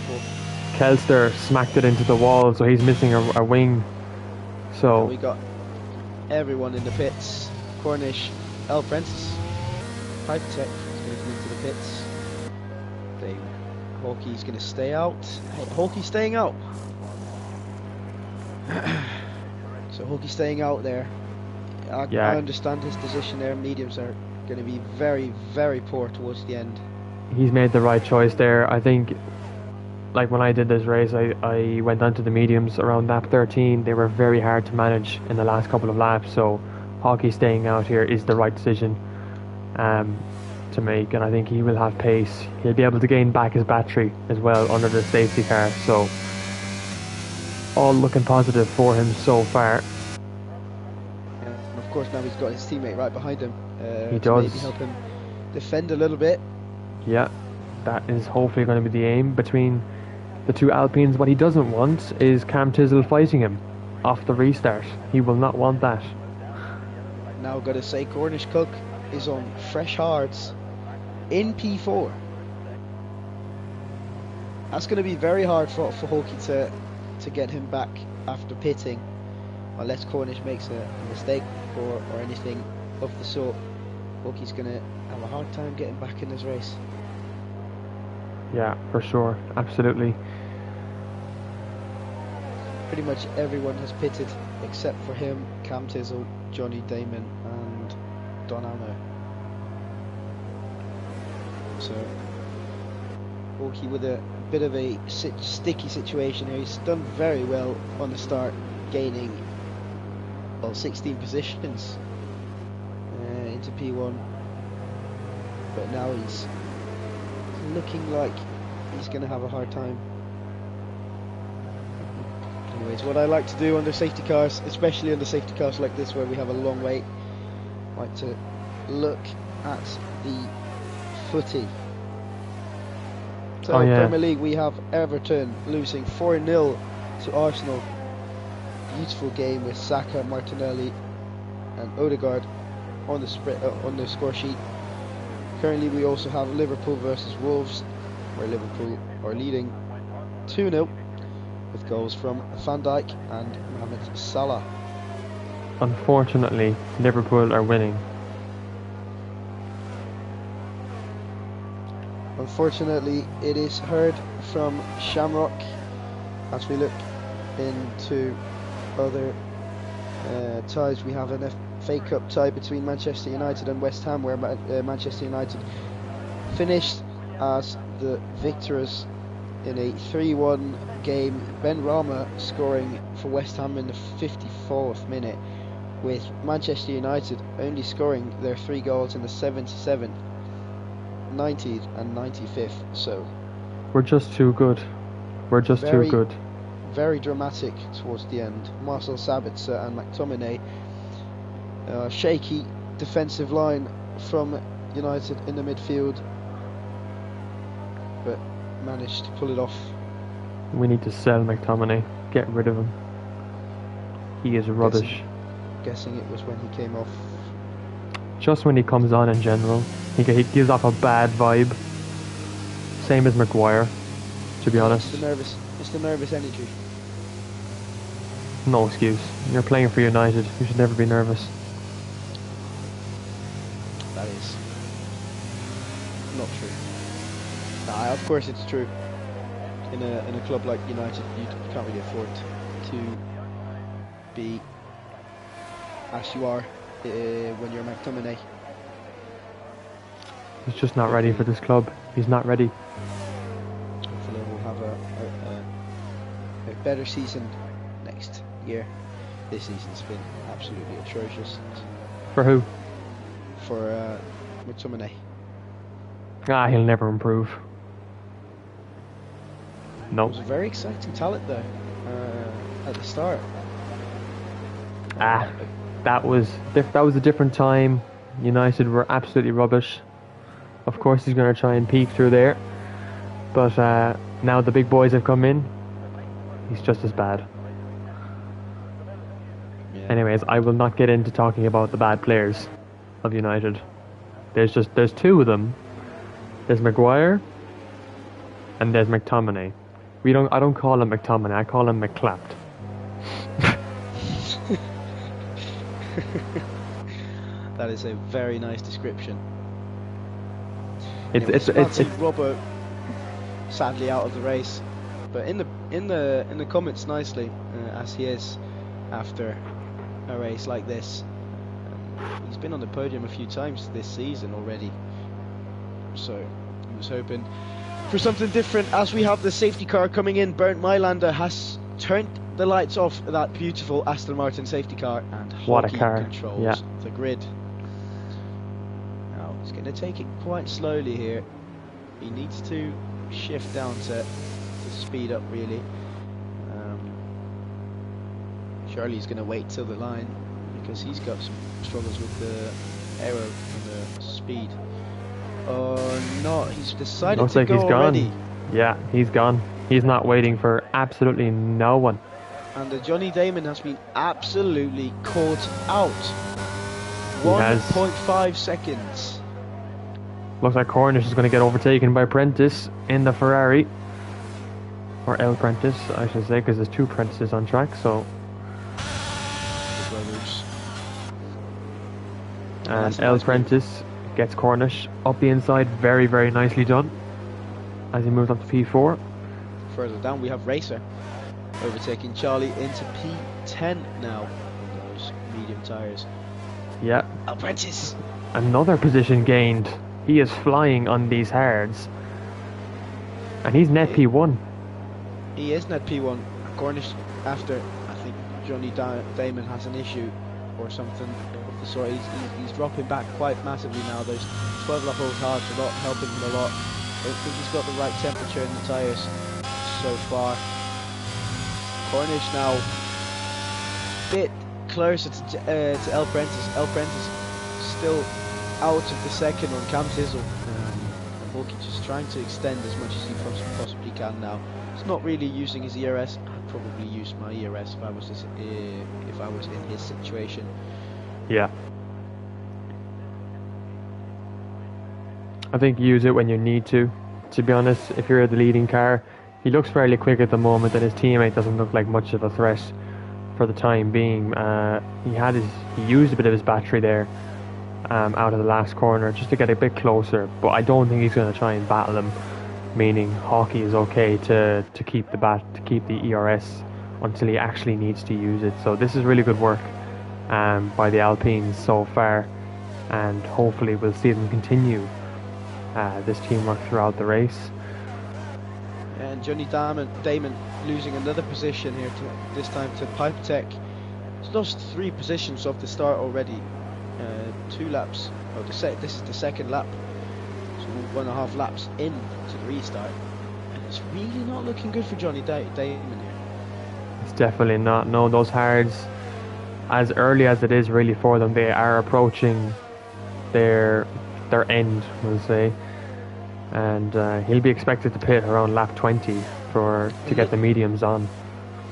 Kelster smacked it into the wall, so he's missing a wing. So and we got everyone in the pits. Cornish, El Francis, Pipe Tech is going to come into the pits. Hawkey's going to stay out. Hey, Hawkey's staying out. So Hawkey's staying out there. I understand his position there. Mediums are going to be very, very poor towards the end. He's made the right choice there. I think, like when I did this race, I went onto the mediums around lap 13. They were very hard to manage in the last couple of laps, so Hawkey staying out here is the right decision. to make, and I think he will have pace. He'll be able to gain back his battery as well under the safety car, so all looking positive for him so far. And of course now he's got his teammate right behind him He to does. maybe help him defend a little bit. Yeah, that is hopefully going to be the aim between the two Alpines. What he doesn't want is Cam Tissot fighting him off the restart. He will not want that. Now got to say, Cornish Cook is on fresh hards in P4. That's going to be very hard for Hawkey to get him back after pitting, unless Cornish makes a mistake or anything of the sort. Hawkey's going to have a hard time getting back in this race. Yeah, for sure, absolutely. Pretty much everyone has pitted except for him, Cam Tissot, Johnny Damon and Don Alno. So Hawkey with a bit of a sticky situation here. He's done very well on the start, gaining 16 positions into P1, but now he's looking like he's going to have a hard time. Anyways, what I like to do under safety cars, especially under safety cars like this where we have a long wait, I like to look at the footy. So Premier League, we have Everton losing 4-0 to Arsenal. Beautiful game with Saka, Martinelli and Odegaard on the score sheet. Currently we also have Liverpool versus Wolves, where Liverpool are leading 2-0 with goals from Van Dijk and Mohamed Salah. Unfortunately, Liverpool are winning. Unfortunately, it is heard from Shamrock as we look into other ties. We have an FA Cup tie between Manchester United and West Ham, where Manchester United finished as the victors in a 3-1 game. Ben Rama scoring for West Ham in the 54th minute, with Manchester United only scoring their 3 goals in the 77th, 90th and 95th. So we're just too good. We're just too good. Very dramatic towards the end. Marcel Sabitzer and McTominay. Shaky defensive line from United in the midfield, but managed to pull it off. We need to sell McTominay. Get rid of him. He is rubbish. Guessing it was when he came off. Just when he comes on in general. He gives off a bad vibe. Same as Maguire, to be honest. It's the nervous energy. No excuse. You're playing for United. You should never be nervous. That is not true. Nah, of course it's true. In a club like United, you can't really afford to be as you are when you're McTominay. He's just not ready for this club. He's not ready. Hopefully we'll have a better season next year. This season's been absolutely atrocious. For who? For McTominay. He'll never improve. No. It was a very exciting talent though at the start. That was a different time. United were absolutely rubbish. Of course he's going to try and peek through there, but now the big boys have come in. He's just as bad. Yeah. Anyways, I will not get into talking about the bad players of United. There's 2 of them. There's Maguire and there's McTominay. I don't call him McTominay, I call him McClapped. That is a very nice description. It's Robbo sadly out of the race, but in the comments nicely as he is after a race like this. He's been on the podium a few times this season already, so he was hoping for something different. As we have the safety car coming in, Bernd Mailander has turned the lights off that beautiful Aston Martin safety car, and what a Hawkey car. controls the grid. now. He's going to take it quite slowly here. He needs to shift down to speed up, really. Charlie's going to wait till the line because he's got some struggles with the aero and the speed. Oh no, he's decided Looks to like go he's already. gone. Yeah, he's gone. He's not waiting for absolutely no one. And the Johnny Damon has been absolutely caught out. He has. 1.5 seconds. Looks like Cornish is going to get overtaken by Prentice in the Ferrari. Or El Prentice, I should say, because there's two Prentices on track, so... And El Prentice gets Cornish up the inside, very, very nicely done. As he moves on to P4. Further down we have Racer overtaking Charlie into P10 now on those medium tyres. Yeah. El Prentice! Another position gained. He is flying on these hards. And he's net P1. He is net P1. Cornish after, I think Johnny Damon has an issue or something of the sort. He's dropping back quite massively now. Those 12 lap old hards are not helping him a lot. I don't think he's got the right temperature in the tyres so far. Cornish now a bit closer to El Prentice. El Prentice still out of the second on Cam Tizzle. And Hulky just trying to extend as much as he possibly can now. He's not really using his ERS. I'd probably use my ERS if I was in his situation. Yeah. I think use it when you need to. To be honest, if you're the leading car, he looks fairly quick at the moment, and his teammate doesn't look like much of a threat for the time being. He used a bit of his battery there out of the last corner just to get a bit closer, but I don't think he's going to try and battle him. Meaning Hawkey is okay to keep the ERS until he actually needs to use it. So this is really good work by the Alpines so far, and hopefully we'll see them continue this teamwork throughout the race. And Johnny Damon losing another position here, this time to Pipe Tech. He's lost 3 positions off the start already. 2 laps. Oh, this is the second lap. So 1.5 laps in to the restart. And it's really not looking good for Johnny Damon here. It's definitely not. No, those hards, as early as it is really for them, they are approaching their end, we'll say. And he'll be expected to pit around lap 20 to get the mediums on.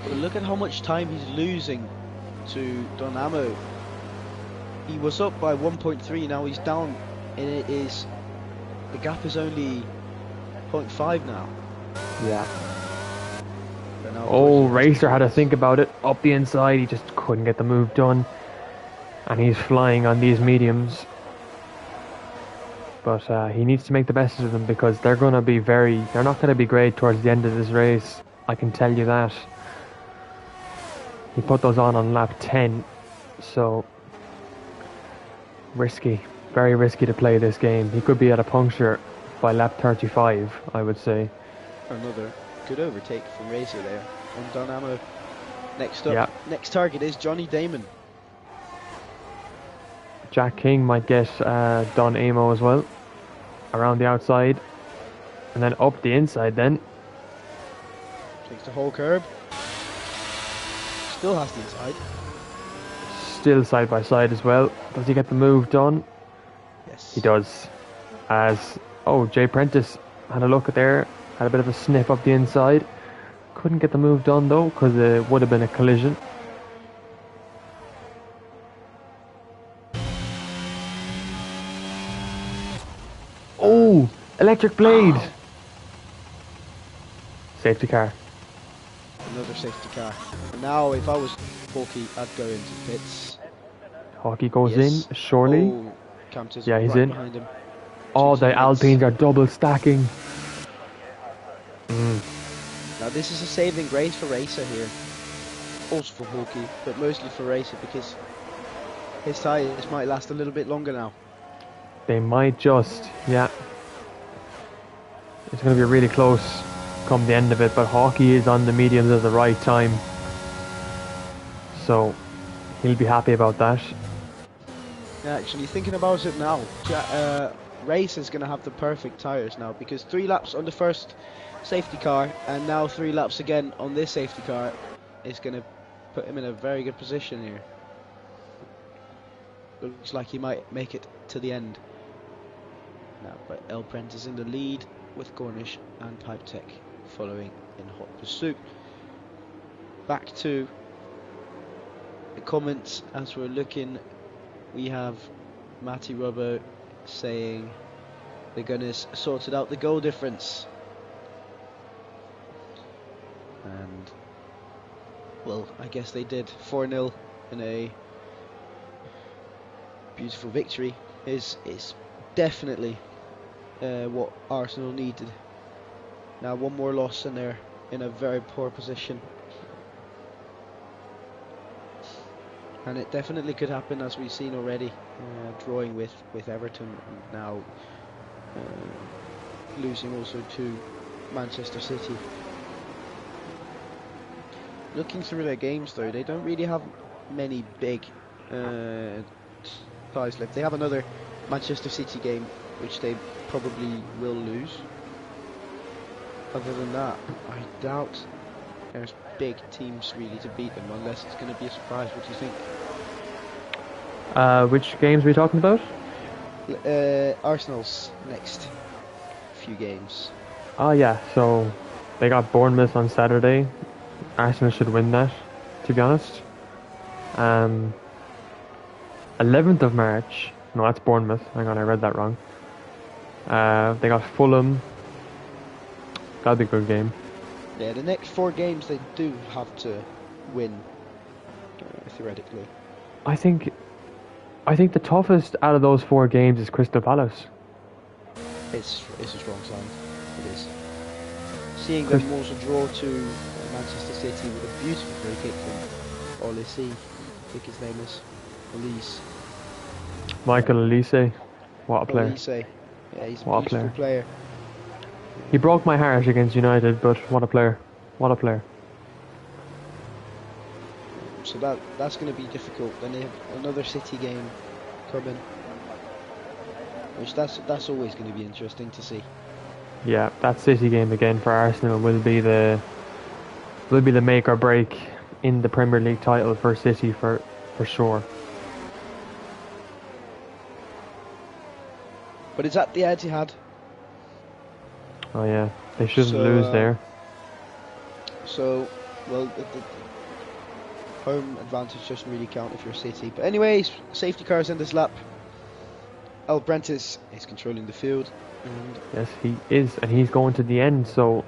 But look at how much time he's losing to Donamo. He was up by 1.3, now he's down, and the gap is only 0.5 now. Yeah. Oh, Racer had to think about it. Up the inside, he just couldn't get the move done. And he's flying on these mediums. But he needs to make the best of them, because they're not going to be great towards the end of this race. I can tell you that. He put those on lap 10. So, risky. Very risky to play this game. He could be at a puncture by lap 35, I would say. Another good overtake from Racer there on Donamo. Next up, next target is Johnny Damon. Jack King might get Don Amo as well. Around the outside. And then up the inside then. Takes the whole curb. Still has the inside. Still side by side as well. Does he get the move done? Yes. He does. Jay Prentice had a look at there. Had a bit of a sniff up the inside. Couldn't get the move done though, because it would have been a collision. Oh, electric blade. Oh. Safety car. Another safety car. And now, if I was Hawkey, I'd go into pits. Hawkey goes in, surely. Oh, yeah, he's right in. Behind him. Oh, the Alpines are double stacking. Now this is a saving grace for Racer here. Also for Hawkey, but mostly for Racer, because his tyres might last a little bit longer now. They might just, yeah. It's going to be really close come the end of it, but Hawkey is on the mediums at the right time. So, he'll be happy about that. Actually, thinking about it now, Race is going to have the perfect tyres now, because 3 laps on the first safety car and now 3 laps again on this safety car is going to put him in a very good position here. Looks like he might make it to the end. Now, but El Brent is in the lead with Cornish and Pipe Tech following in hot pursuit. Back to the comments as we're looking. We have Matty Robbo saying the Gunners sorted out the goal difference. And, well, I guess they did. 4-0 in a beautiful victory is definitely what Arsenal needed. Now one more loss and they're in a very poor position. And it definitely could happen, as we've seen already, drawing with Everton and now losing also to Manchester City. Looking through their games though, they don't really have many big ties left. They have another Manchester City game, which they probably will lose. Other than that, I doubt there's big teams really to beat them, unless it's going to be a surprise. What do you think? Which games are we talking about? Arsenal's next few games. Oh yeah, so they got Bournemouth on Saturday. Arsenal should win that, to be honest. 11th of March. No, that's Bournemouth. Hang on, I read that wrong. They got Fulham. That'll be a good game. Yeah, the next 4 games they do have to win, theoretically. I think the toughest out of those 4 games is Crystal Palace. It's a strong sign. It is. Seeing them also draw to Manchester City with a beautiful free kick from Olise, I think his name is. Olise. Michael Olise. What a player. Olise. Yeah, he's a What a beautiful player. He broke my heart against United, but what a player. What a player. So that's going to be difficult. Then they have another City game coming, which that's always going to be interesting to see. Yeah, that City game again for Arsenal will be the make or break in the Premier League title for City for sure. But it's at the Etihad. Oh yeah, they shouldn't lose there. So, well, the home advantage doesn't really count if you're City. But anyways, safety cars in this lap. El Brent is controlling the field. And yes, he is, and he's going to the end, so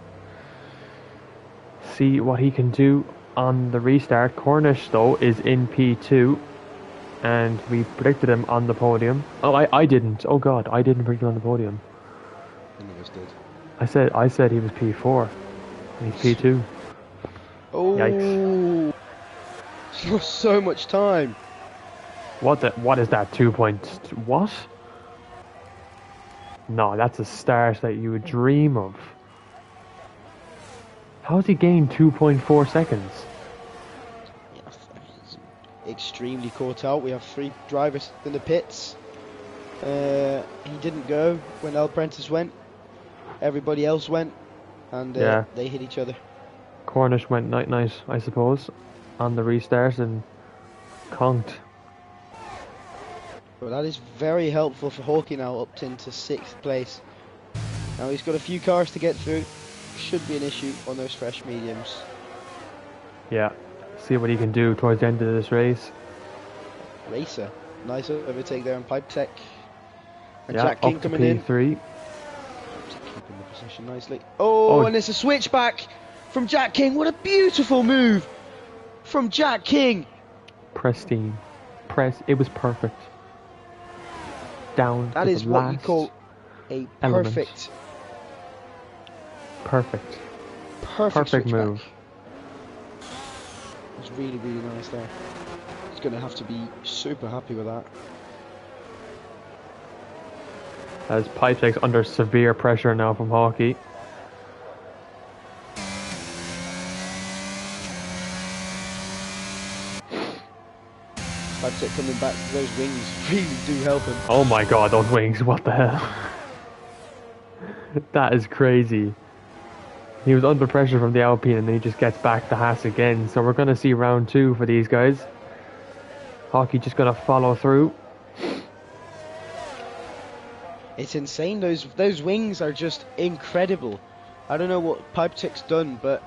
see what he can do on the restart. Cornish, though, is in P2, and we predicted him on the podium. Oh, I didn't. Oh God, I didn't predict him on the podium. none of us did. I said he was P4, and he's P2. Oh, yikes! Lost so much time. What is that? 2 points? What? No, that's a start that you would dream of. How's he gained 2.4 seconds? Yeah, he's extremely caught out. We have 3 drivers in the pits. He didn't go when El Prentice went. Everybody else went, and they hit each other. Cornish went night, I suppose, on the restart and conked. Well, that is very helpful for Hawkey now, up into 6th place. Now he's got a few cars to get through. Should be an issue on those fresh mediums. Yeah, see what he can do towards the end of this race. Racer, nice overtake there on Pipe Tech. And yeah, Jack King up to coming in. P3. Keeping the position nicely. Oh, and it's a switchback from Jack King. What a beautiful move from Jack King. Pristine. It was perfect. Down that to is the what last you call a perfect move. It was really, really nice there. He's going to have to be super happy with that. As Pipe Tech's under severe pressure now from Hawkey. Pipe Pipetech coming back. Those wings really do help him. Oh my god, those wings, what the hell? That is crazy. He was under pressure from the Alpine and then he just gets back to Haas again. So we're going to see round 2 for these guys. Hockey just going to follow through. It's insane. Those wings are just incredible. I don't know what Pipetech's done, but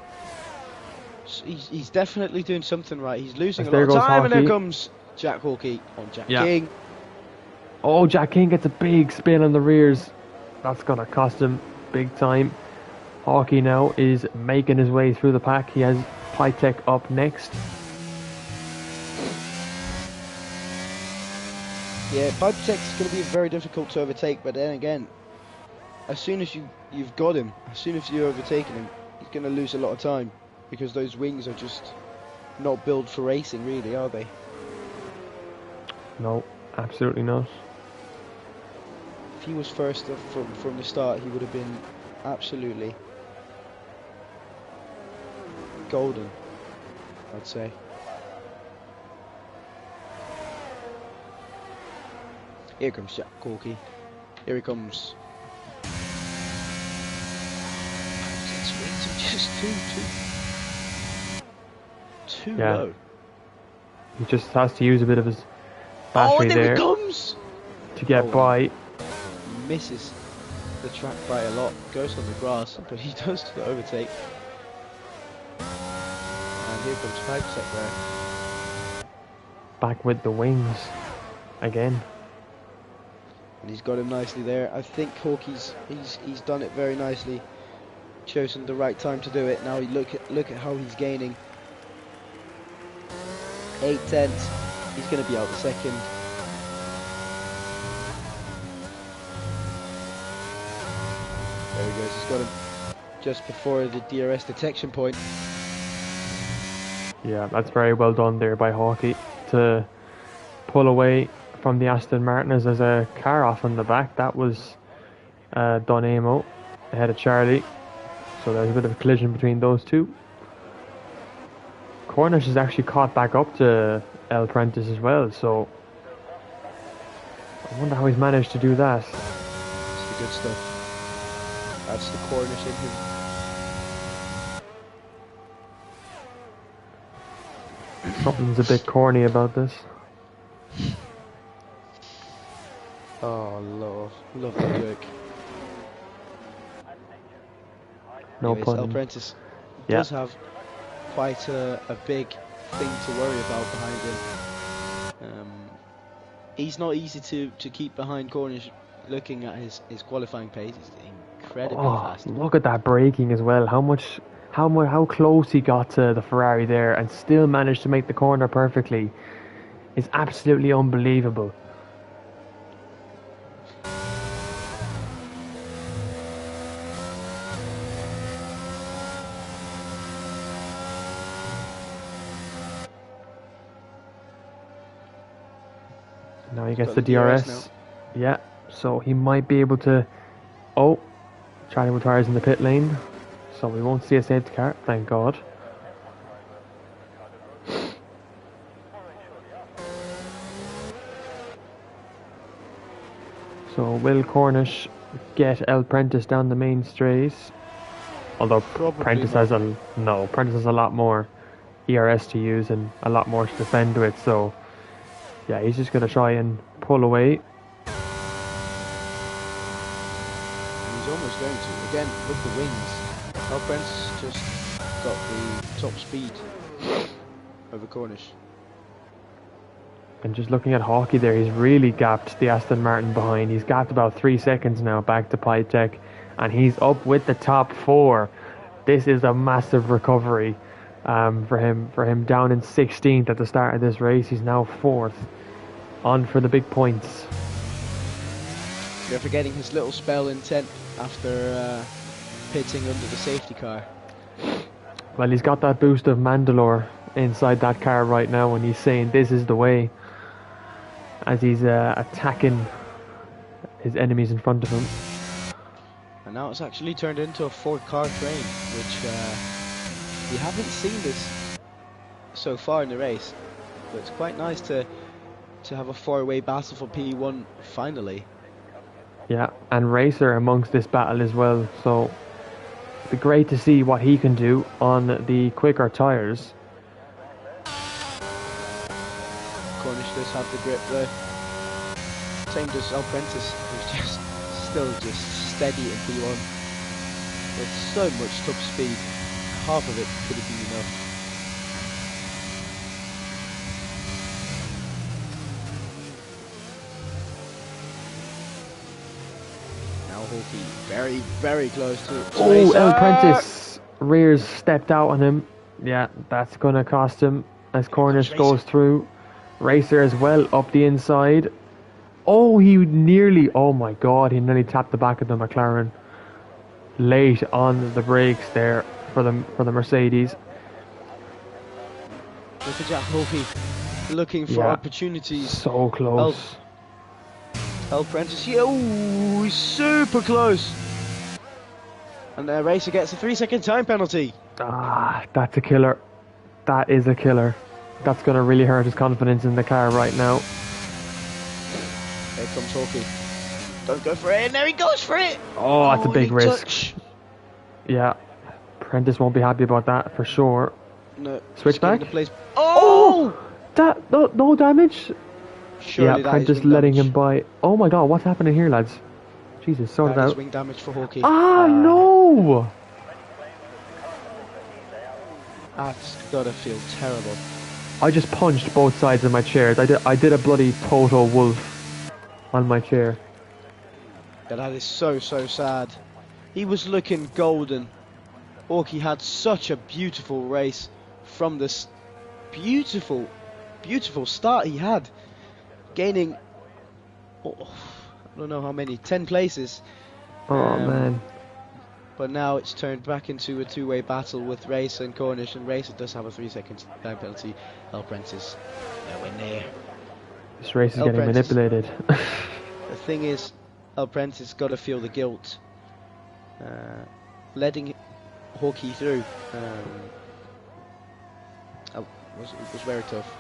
he's definitely doing something right. He's losing a lot of time, and there comes Jack Hawkey on Jack King. Oh, Jack King gets a big spin on the rears. That's going to cost him big time. Hawkey now is making his way through the pack. He has Pipetech up next. Yeah, Pipetech's going to be very difficult to overtake, but then again, as soon as you've got him, as soon as you're overtaking him, he's going to lose a lot of time, because those wings are just not built for racing, really, are they? No, absolutely not. If he was first from the start, he would have been absolutely golden, I'd say. Here comes Jack Corky. Here he comes. His wings are just too low. He just has to use a bit of his battery there there he comes! To get by. Misses the track by a lot. Goes on the grass, but he does the overtake. And here comes Pipetech there. Back with the wings again. And he's got him nicely there. I think Hawkey's he's done it very nicely. Chosen the right time to do it. Now look at how he's gaining. 8/10. He's going to be out the second. There he goes. He's got him just before the DRS detection point. Yeah, that's very well done there by Hawkey to pull away from the Aston Martin as there's a car off on the back. That was Don Amo ahead of Charlie. So there's a bit of a collision between those two. Cornish has actually caught back up to El Prentice as well, so I wonder how he's managed to do that. It's the good stuff. That's the Cornish in him. Something's a bit corny about this. Oh, love that joke. No Anyways, pun. El Prentice does have quite a big thing to worry about behind him. He's not easy to keep behind Cornish. Looking at his qualifying pace, he's incredibly fast. Look at that braking as well. How close he got to the Ferrari there and still managed to make the corner perfectly. It's absolutely unbelievable. Now he gets the DRS. Now. Yeah, so he might be able to... Oh, Charlie retires in the pit lane. So we won't see a safety car, thank God. So will Cornish get El Prentice down the main straight? Although Prentice has a lot more ERS to use and a lot more to defend with, so yeah, he's just going to try and pull away. And he's almost going to. Again, with the wings. El Prentice just got the top speed over Cornish. And just looking at Hawkey there, he's really gapped the Aston Martin behind. He's gapped about 3 seconds now back to Pipetech, and he's up with the top 4. This is a massive recovery for him down in 16th at the start of this race. He's now 4th, on for the big points. You're forgetting his little spell in 10th after pitting under the safety car. Well, he's got that boost of Mandalore inside that car right now, and he's saying this is the way, as he's attacking his enemies in front of him. And now it's actually turned into a 4-car train, which we haven't seen this so far in the race. But it's quite nice to to have a four-way battle for P1 finally. Yeah, and Racer amongst this battle as well. So it'd be great to see what he can do on the quicker tyres. Cornish does have the grip though. Same does Apprentice, who's just steady in P1. With so much top speed, half of it could have been enough. Now Hawkey very, very close to Oh, Apprentice rears stepped out on him. Yeah, that's gonna cost him as Cornish goes through. Racer as well up the inside. Oh, he nearly, oh my god, he nearly tapped the back of the McLaren. Late on the brakes there for the Mercedes. Look at Jack Hawkey looking for opportunities. So close. Apprentice, oh, he's super close. And the Racer gets a 3-second time penalty. Ah, that's a killer. That is a killer. That's going to really hurt his confidence in the car right now. Here comes Hawkey. Don't go for it, and there he goes for it! Oh, that's a big risk. Yeah, Prentice won't be happy about that for sure. No. Switch back. Oh! That, no damage? Surely yeah, Prentice letting him by. Oh my god, what's happening here, lads? Jesus, sort it out. Wing damage for Hawkey. Ah, no! That's gotta feel terrible. I just punched both sides of my chairs. I did a bloody total wolf on my chair. Yeah, that is so sad. He was looking golden. Hawkey had such a beautiful race from this beautiful start he had. Gaining, I don't know how many, 10 places. Oh man. But now it's turned back into a two-way battle with Racer and Cornish, and Racer does have a 3-second time penalty. Apprentice, nowhere near. This race is getting manipulated. The thing is, Apprentice got to feel the guilt. Letting Hawkey through was very tough,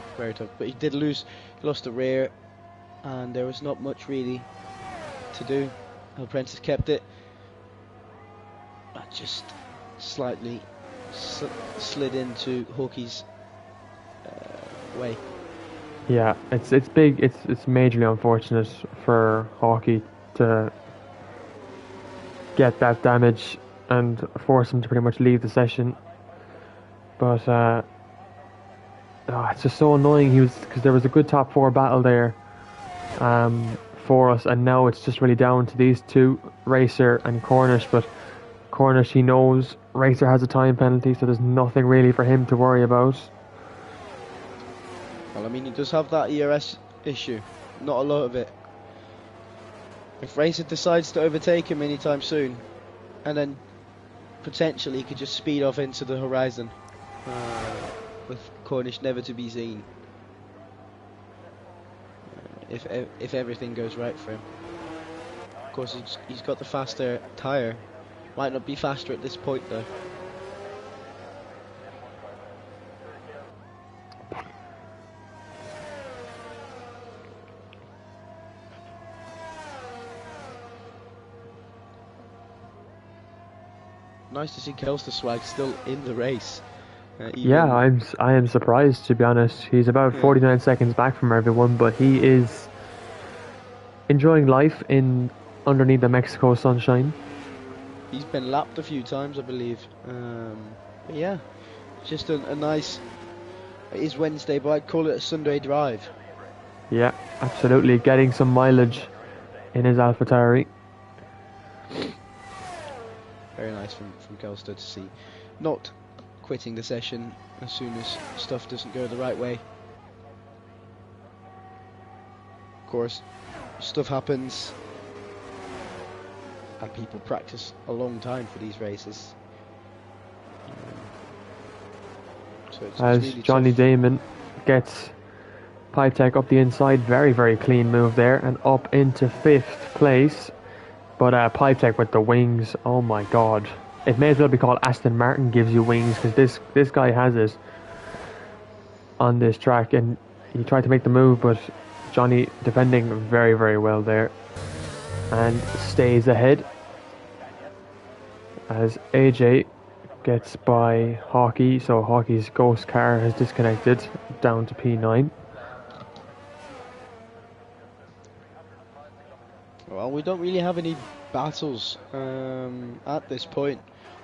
but he did lose. He lost the rear, and there was not much really to do. Apprentice kept it. Just slightly slid into Hawkey's way. Yeah, it's big. It's majorly unfortunate for Hawkey to get that damage and force him to pretty much leave the session. But it's just so annoying. Because there was a good top 4 battle there for us, and now it's just really down to these two, Racer and Cornish. But Cornish, he knows Racer has a time penalty, so there's nothing really for him to worry about. Well, I mean, he does have that ERS issue, not a lot of it. If Racer decides to overtake him anytime soon, and then potentially he could just speed off into the horizon, with Cornish never to be seen. If everything goes right for him. Of course, he's got the faster tyre. Might not be faster at this point though. Nice to see Kelster Swag still in the race. Yeah, I am surprised, to be honest. He's about 49 seconds back from everyone, but he is enjoying life in underneath the Mexico sunshine. He's been lapped a few times, I believe. But yeah, just a nice. It is Wednesday, but I'd call it a Sunday drive. Yeah, absolutely. Getting some mileage in his AlphaTauri. Very nice from Kelster to see. Not quitting the session as soon as stuff doesn't go the right way. Of course, stuff happens. And people practice a long time for these races. So it's as really Johnny tough. Damon gets Pipe Tech up the inside, very clean move there, and up into 5th place. But Pipe Tech with the wings, oh my god. It may as well be called Aston Martin gives you wings, because this guy has it on this track, and he tried to make the move, but Johnny defending very, very well there. And stays ahead. As AJ gets by Hockey, so Hockey's ghost car has disconnected down to P9. Well, we don't really have any battles at this point.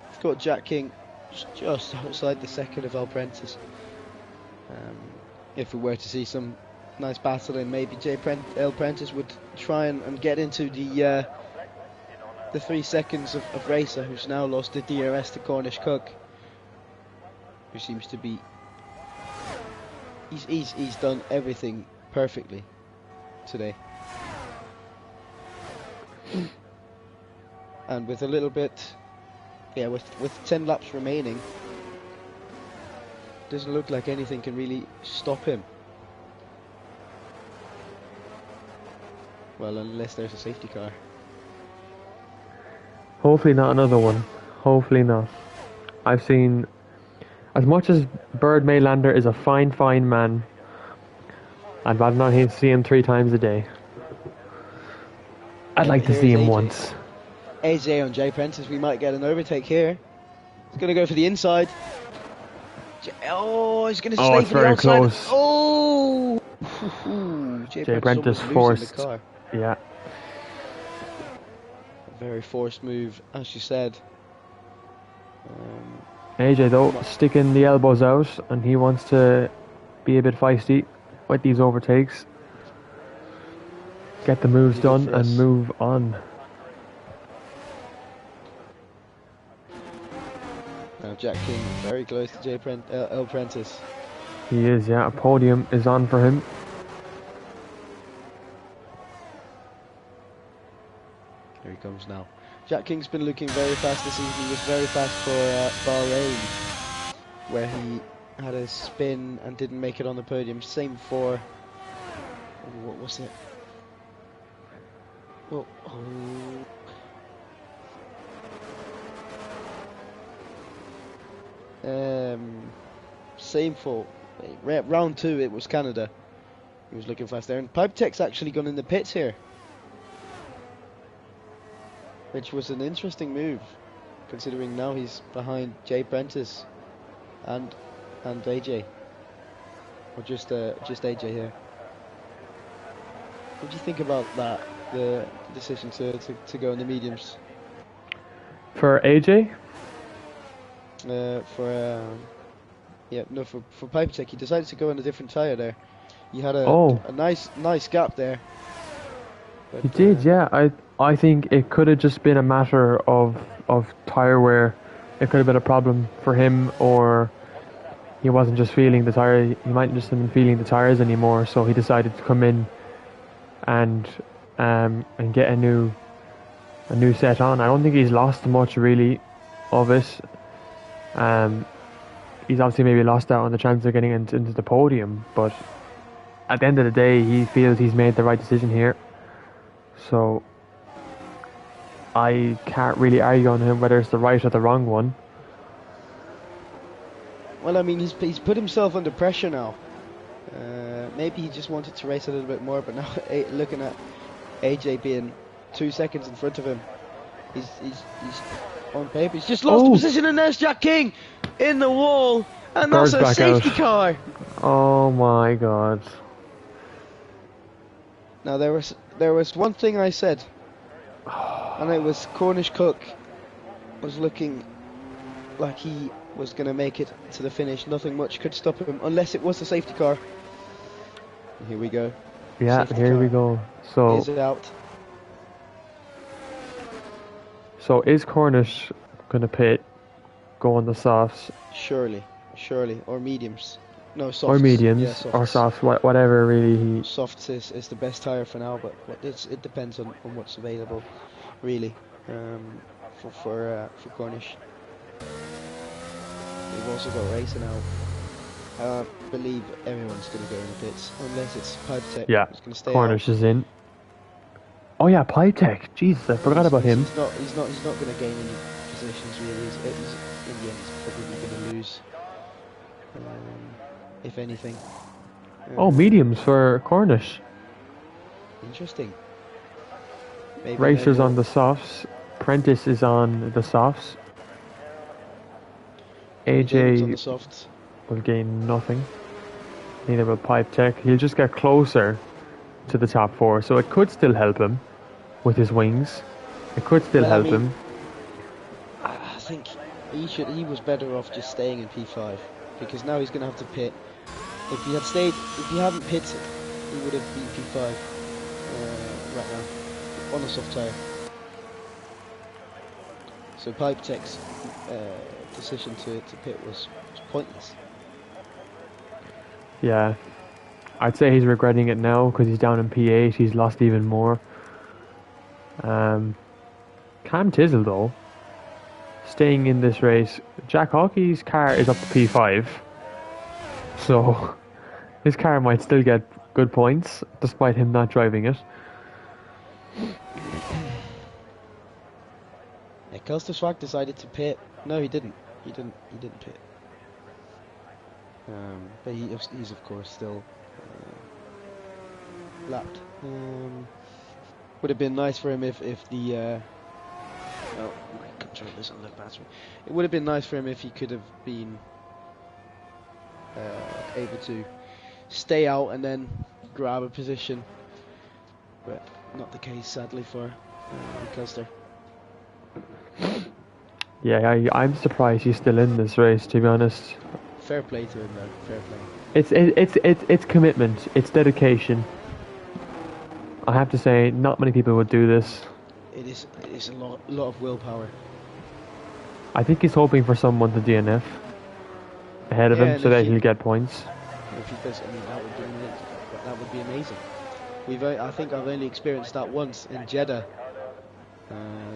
We've got Jack King just outside the second of El Prentice. If we were to see some nice battling, maybe El Prentice would try and get into the 3 seconds of Racer, who's now lost the DRS to Cornish Cook, who seems to be he's done everything perfectly today. And with a little bit, yeah, with 10 laps remaining, doesn't look like anything can really stop him. Well, unless there's a safety car. Hopefully not another one. Hopefully not. I've seen, as much as Bird Maylander is a fine, fine man, I'd rather not see him 3 times a day. I'd like to see him once. AJ on Jay Prentice, we might get an overtake here. He's going to go for the inside. Oh, he's going to stay for the outside. Close. Oh! Jay Prentice forced. The car. Yeah. A very forced move, as you said. AJ though, sticking the elbows out, and he wants to be a bit feisty with these overtakes. Get the moves done and move on. Now Jack King very close to El Prentice. He is, yeah. A podium is on for him. Here he comes now. Jack King's been looking very fast this season. He was very fast for Bahrain, where he had a spin and didn't make it on the podium. Same for, what was it? Well, same for round 2. It was Canada. He was looking fast there, and Pipe Tech's actually gone in the pits here, which was an interesting move, considering now he's behind Jay Prentice and AJ, or just AJ here. What do you think about that? The decision to go in the mediums for AJ. For Pipe Tech, he decided to go in a different tyre there. He had a nice gap there. But, he did, yeah. I think it could have just been a matter of tyre wear. It could have been a problem for him, or he wasn't just feeling the tyre. He might just have been feeling the tyres anymore. So he decided to come in and get a new set on. I don't think he's lost much really of it. He's obviously maybe lost out on the chance of getting into the podium, but at the end of the day, he feels he's made the right decision here. So I can't really argue on him whether it's the right or the wrong one. Well, I mean, he's put himself under pressure now. Maybe he just wanted to race a little bit more, but now looking at AJ being 2 seconds in front of him, he's on paper. He's just lost the position, and there's Jack King in the wall, and that's a safety car. Oh my god! Now there was one thing I said, and it was Cornish Cook was looking like he was going to make it to the finish. Nothing much could stop him unless it was the safety car. And here we go. Yeah, here we go. So is it out? So is Cornish going to pit, go on the softs? Surely, or mediums. No, softs. Or mediums, yeah, softs. or softs, whatever really. Softs is the best tyre for now, but it depends on what's available, really, for Cornish. We've also got Racer now. I believe everyone's going to go in the pits, unless it's Pipe Tech. Yeah, going to stay Cornish out. is in. Oh yeah, Pipe Tech. Jesus, I forgot about him. He's not going to gain any positions really. He's in the end, he's probably going to lose, if anything. Mediums for Cornish. Interesting. Maybe Racer's now on the softs. Prentice is on the softs. Johnny Damon's on the AJ softs. will gain nothing. Neither will Pipe Tech. He'll just get closer to the top four, so it could still help him with his wings. It could still Well, I help mean, him. I think he was better off just staying in P5 because now he's going to have to pit. If he hadn't pitted, he would have been P5 right now on a soft tyre. So Pipe Tech's decision to pit was pointless. Yeah, I'd say he's regretting it now because he's down in P8. He's lost even more. Cam Tizzle though, staying in this race. Jack Hawkey's car is up to P5, so his car might still get good points despite him not driving it. Yeah, Kelster decided to pit. No, he didn't. He didn't pit. But he's of course still lapped. Would have been nice for him if the oh, my controller's on the battery. It would have been nice for him if he could have been able to stay out and then grab a position, but not the case sadly for Kelster. Yeah, I'm surprised he's still in this race, to be honest. Fair play to him though, fair play. It's commitment, it's dedication. I have to say, not many people would do this. It is a lot of willpower. I think he's hoping for someone to DNF ahead of him so that he'll get points. If he does, I mean, that would be amazing. I think I've only experienced that once in Jeddah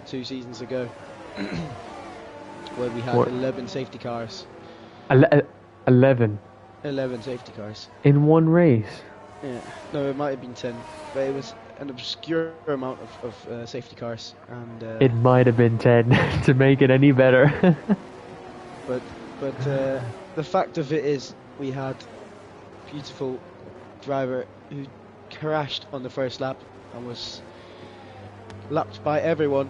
2 seasons ago, where we had 11 safety cars. 11 safety cars in one race. Yeah, no, it might have been 10, but it was an obscure amount of safety cars, and it might have been 10 to make it any better. but the fact of it is, we had a beautiful driver who crashed on the first lap and was lapped by everyone.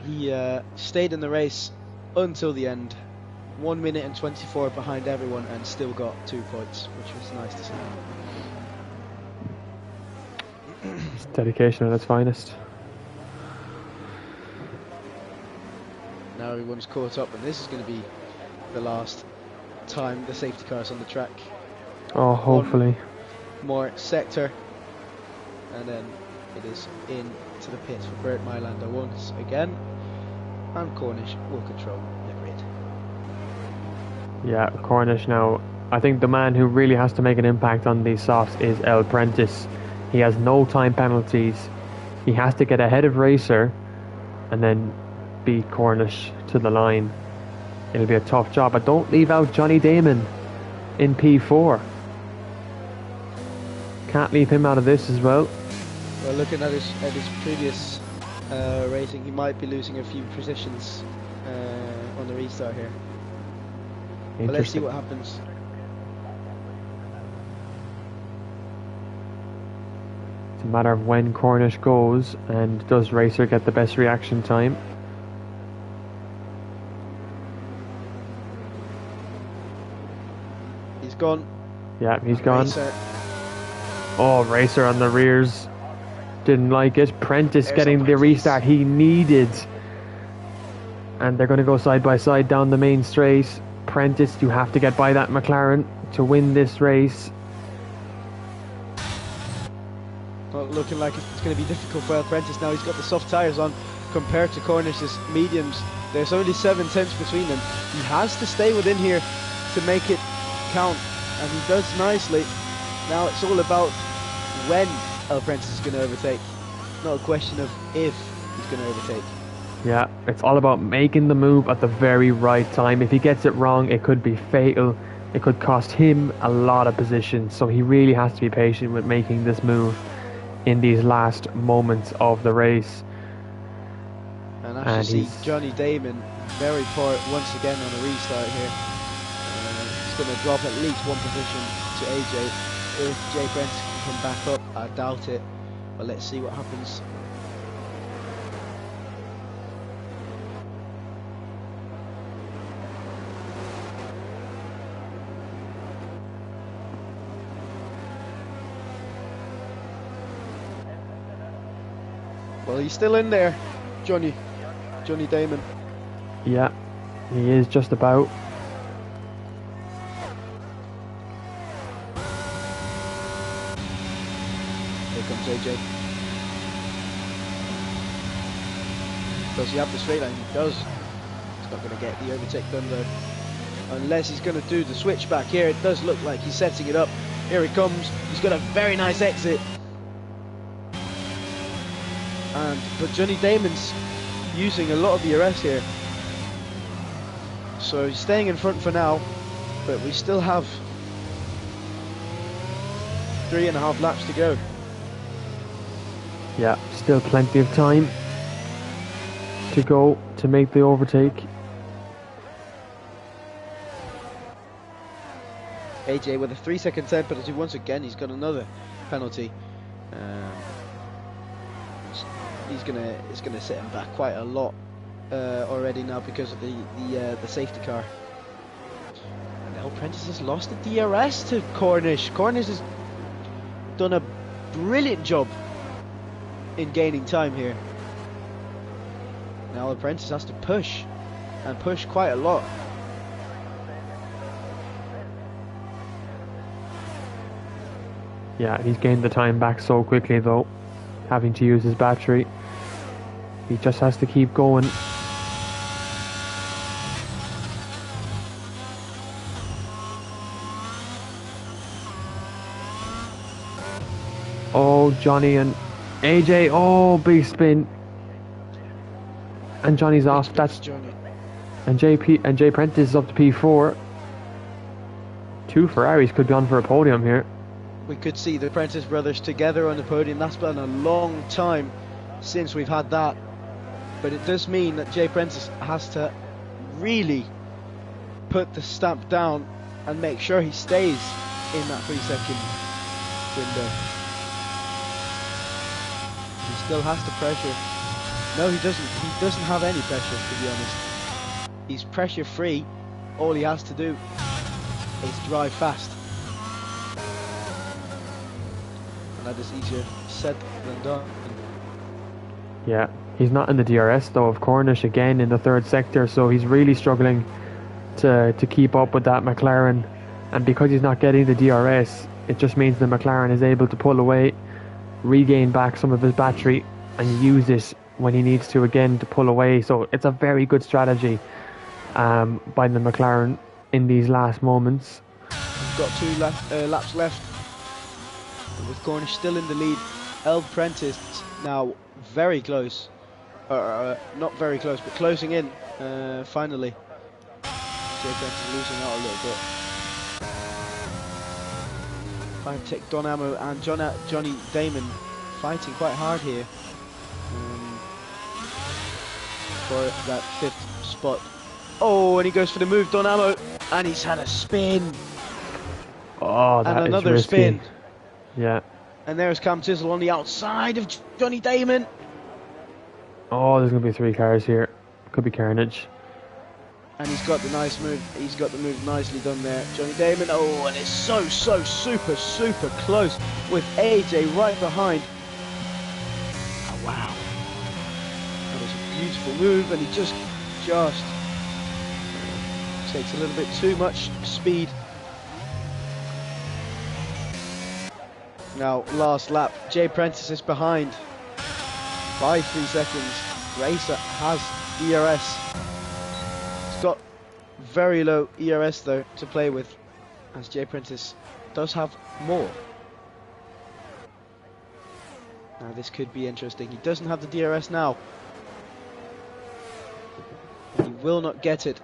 He stayed in the race until the end, 1 minute and 24 behind everyone, and still got 2 points, which was nice to see. It's dedication at its finest. Now everyone's caught up, and this is going to be the last time the safety car's on the track. Oh, hopefully. One more sector, and then it is into the pits for Bert Mylander once again, and Cornish will control the grid. Yeah, Cornish now. I think the man who really has to make an impact on these softs is El Prentice. He has no time penalties. He has to get ahead of Racer and then beat Cornish to the line. It'll be a tough job, but don't leave out Johnny Damon in P4. Can't leave him out of this as well. Well, looking at his previous racing, he might be losing a few positions on the restart here. But let's see what happens. It's a matter of when Cornish goes, and does Racer get the best reaction time? He's gone. Yeah, he's gone. Racer. Oh, Racer on the rears. Didn't like it. Prentice getting the restart he needed. And they're going to go side by side down the main straight. Prentice, you have to get by that McLaren to win this race. Not looking like it's going to be difficult for Prentice now. He's got the soft tyres on compared to Cornish's mediums. There's only 7 tenths between them. He has to stay within here to make it count, and he does nicely. Now it's all about when El Prentice is going to overtake, not a question of if he's going to overtake. Yeah, it's all about making the move at the very right time. If he gets it wrong, it could be fatal. It could cost him a lot of positions, so he really has to be patient with making this move in these last moments of the race. And as you see, Johnny Damon very poor once again on a restart here. He's going to drop at least 1 position to AJ if Jay Prentice can him back up. I doubt it, but let's see what happens. Well, he's still in there, Johnny Damon. Yeah, he is just about. Here comes AJ. Does he have the straight line? He does. He's not going to get the overtake done though. Unless he's going to do the switch back here. It does look like he's setting it up. Here he comes. He's got a very nice exit. But Johnny Damon's using a lot of DRS here. So he's staying in front for now. But we still have 3.5 laps to go. Yeah, still plenty of time to go to make the overtake. AJ with a 3-second time penalty. Once again, he's got another penalty. It's gonna set him back quite a lot already now because of the safety car. And now Prentice has lost the DRS to Cornish. Cornish has done a brilliant job in gaining time here. Now Apprentice has to push, and push quite a lot. Yeah, he's gained the time back so quickly though, having to use his battery. He just has to keep going. Oh, Johnny and AJ, oh, big spin. And Johnny's off. That's Johnny. And Jay Prentice is up to P4. 2 Ferraris could be on for a podium here. We could see the Prentice brothers together on the podium. That's been a long time since we've had that. But it does mean that Jay Prentice has to really put the stamp down and make sure he stays in that 3-second window. He still has to pressure. No, he doesn't. He doesn't have any pressure, to be honest. He's pressure free. All he has to do is drive fast. And that is easier said than done. Yeah, he's not in the DRS though of Cornish again in the 3rd sector, so he's really struggling to keep up with that McLaren. And because he's not getting the DRS, it just means the McLaren is able to pull away, regain back some of his battery, and use it when he needs to again to pull away. So it's a very good strategy by the McLaren in these last moments. We've got 2 laps left, with Cornish still in the lead. El Prentice now very close, not very close, but closing in finally. Jay Prentice losing out a little bit. Tech Don Ammo and Johnny Damon fighting quite hard here for that 5th spot. Oh, and he goes for the move, Don Ammo, and he's had a spin. Oh, that and another is risky. spin. Yeah. And there's Cam Tizzle on the outside of Johnny Damon. Oh, there's going to be 3 cars here. Could be carnage. And he's got the nice move. He's got the move nicely done there. Johnny Damon. Oh, and it's so super close with AJ right behind. Oh, wow. That was a beautiful move, and he just takes a little bit too much speed. Now, last lap. Jay Prentice is behind by 3 seconds. Racer has DRS. He's got very low ERS though to play with, as Jay Prentice does have more. Now this could be interesting. He doesn't have the DRS now. And he will not get it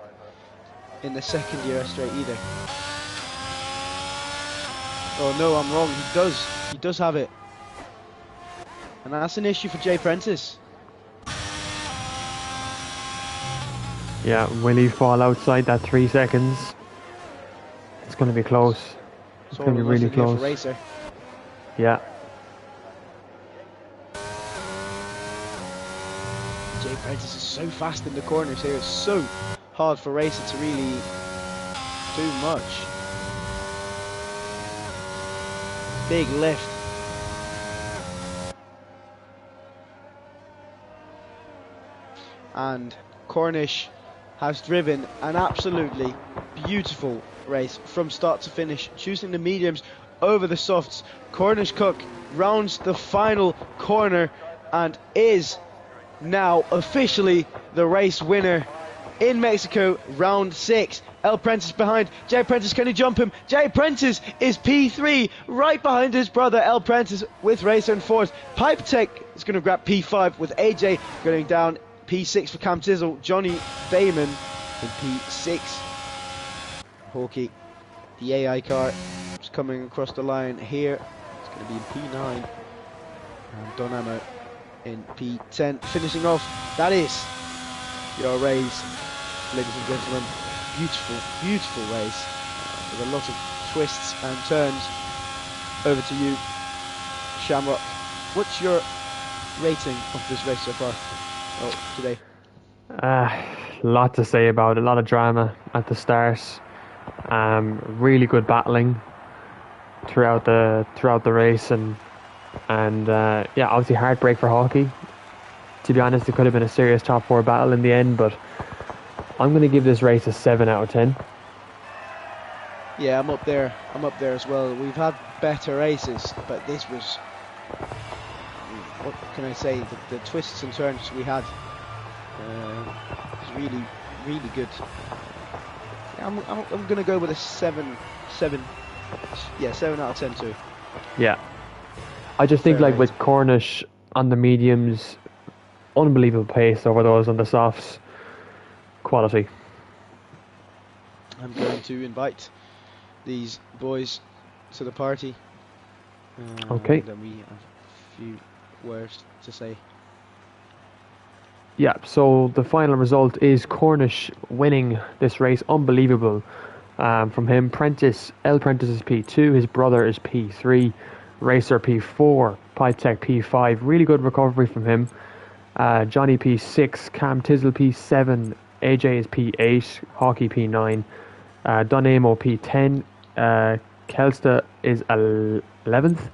in the 2nd DRS straight either. Oh no, I'm wrong. He does. He does have it. And that's an issue for Jay Prentice. Yeah, will he fall outside that 3 seconds? It's going to be close. It's going to be really close. Racer. Yeah. Jay Prentice is so fast in the corners here. It's so hard for Racer to really do much. Big lift. And Cornish has driven an absolutely beautiful race from start to finish, choosing the mediums over the softs. Cornish Cook rounds the final corner and is now officially the race winner in Mexico, round 6. El Prentice behind. Jay Prentice, can he jump him? Jay Prentice is P3, right behind his brother El Prentice with Racer in 4th. Pipe Tech is going to grab P5 with AJ going down. P6 for Cam Tizzle. Johnny Bayman in P6. Hawkey, the AI car, is coming across the line here. It's going to be in P9. And Don Ammo in P10. Finishing off, that is your race, ladies and gentlemen. Beautiful, beautiful race with a lot of twists and turns. Over to you, Shamrock. What's your rating of this race so far? Today. Lot to say about it. A lot of drama at the start. Really good battling throughout the race, and yeah, obviously heartbreak for Hawkey. To be honest, it could have been a serious top 4 battle in the end, but I'm going to give this race a 7 out of 10. Yeah, I'm up there as well. We've had better races, but this was, what can I say, the twists and turns we had was really, really good. Yeah, I'm going to go with a 7 out of 10 too. Yeah. I just think, like, with Cornish on the mediums, unbelievable pace over those on the softs. Quality. I'm going to invite these boys to the party. Okay. And then we have a few words to say. Yeah, so the final result is Cornish winning this race. Unbelievable from him. El Prentice is P2, his brother is P3, Racer P4, Pipe Tech P5. Really good recovery from him. Johnny P6, Cam Tizzle P7, AJ is P8, Hawkey P9, Donamo P10, Kelsta is 11th,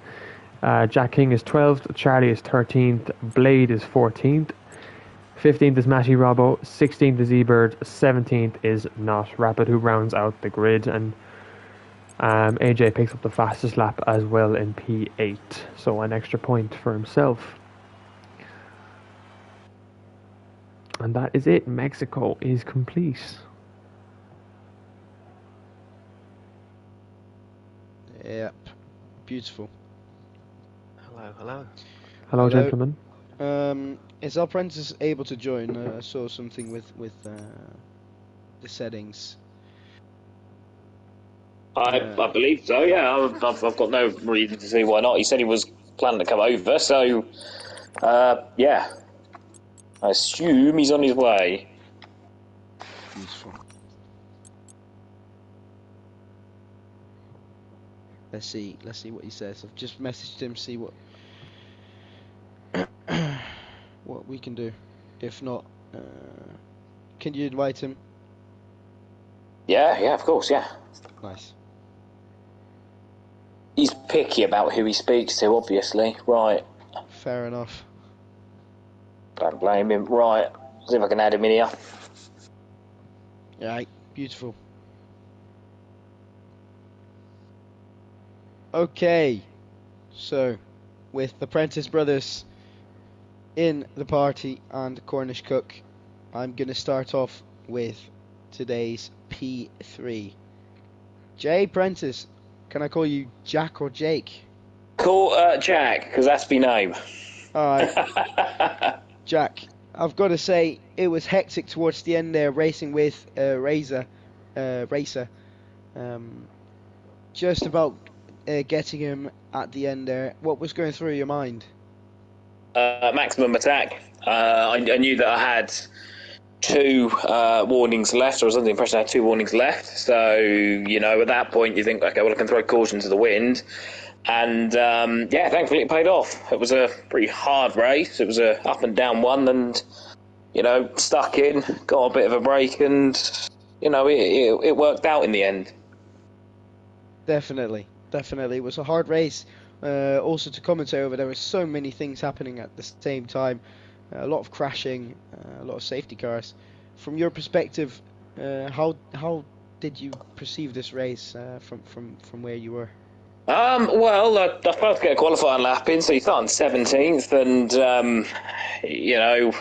Jack King is 12th, Charlie is 13th, Blade is 14th, 15th is Matty Robbo, 16th is eBird, 17th is Not Rapid, who rounds out the grid, and AJ picks up the fastest lap as well in P8, so an extra point for himself. And that is it. Mexico is complete. Yep. Beautiful. Hello, gentlemen. Is El Prentice able to join? I saw something with the settings. I believe so, yeah. I've got no reason to see why not. He said he was planning to come over, so yeah. I assume he's on his way. Beautiful. Let's see what he says. I've just messaged him, see what what we can do. If not, can you invite him? Yeah, of course, yeah. Nice. He's picky about who he speaks to, obviously. Right. Fair enough. Don't blame him. Right. See if I can add him in here. Right, beautiful. Okay, so with the Prentice brothers in the party and Cornish Cook, I'm going to start off with today's P3. Jay Prentice, can I call you Jack or Jake? Call Jack, because that's my name. Alright. Jack, I've got to say, it was hectic towards the end there, racing with Racer. Just about getting him at the end there. What was going through your mind? Maximum attack. I knew that I had 2 warnings left, or I was under the impression I had 2 warnings left. So, you know, at that point you think, okay, well, I can throw caution to the wind. And, yeah, thankfully it paid off. It was a pretty hard race. It was a up and down one, and stuck in, got a bit of a break, and it worked out in the end. Definitely, definitely. It was a hard race. Also to commentate over, there were so many things happening at the same time. A lot of crashing, a lot of safety cars. From your perspective, how did you perceive this race from where you were? Well, I failed to get a qualifying lap in, so you start on 17th, and you know,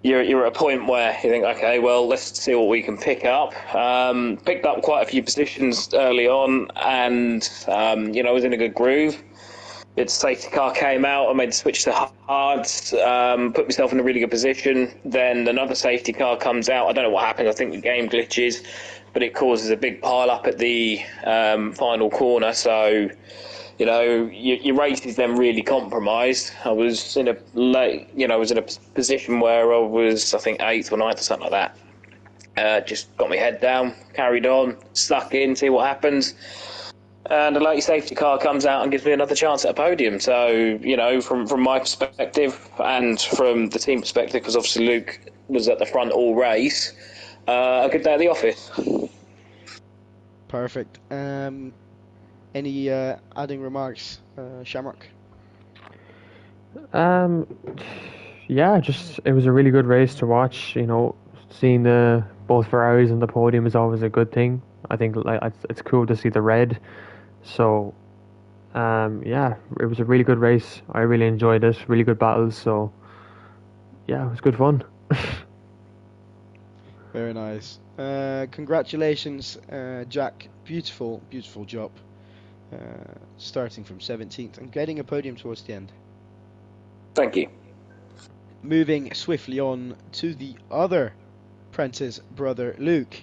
you're at a point where you think, okay, well, let's see what we can pick up. Picked up quite a few positions early on, and was in a good groove. Its safety car came out. I made the switch to hards, put myself in a really good position. Then another safety car comes out. I don't know what happened. I think the game glitches, but it causes a big pile up at the final corner. So, your race is then really compromised. I was in a position where I was, I think, eighth or ninth or something like that. Just got my head down, carried on, stuck in, see what happens. And a late safety car comes out and gives me another chance at a podium. So, from my perspective and from the team perspective, because obviously Luke was at the front all race, a good day at the office. Perfect. Any adding remarks, Shamrock? Um, yeah, just it was a really good race to watch. Seeing the both Ferraris on the podium is always a good thing. I think like it's cool to see the red. So, yeah, it was a really good race. I really enjoyed it. Really good battles. So, yeah, it was good fun. Very nice. Congratulations, Jack. Beautiful, beautiful job. Starting from 17th and getting a podium towards the end. Thank you. Moving swiftly on to the other Prentice brother, Luke.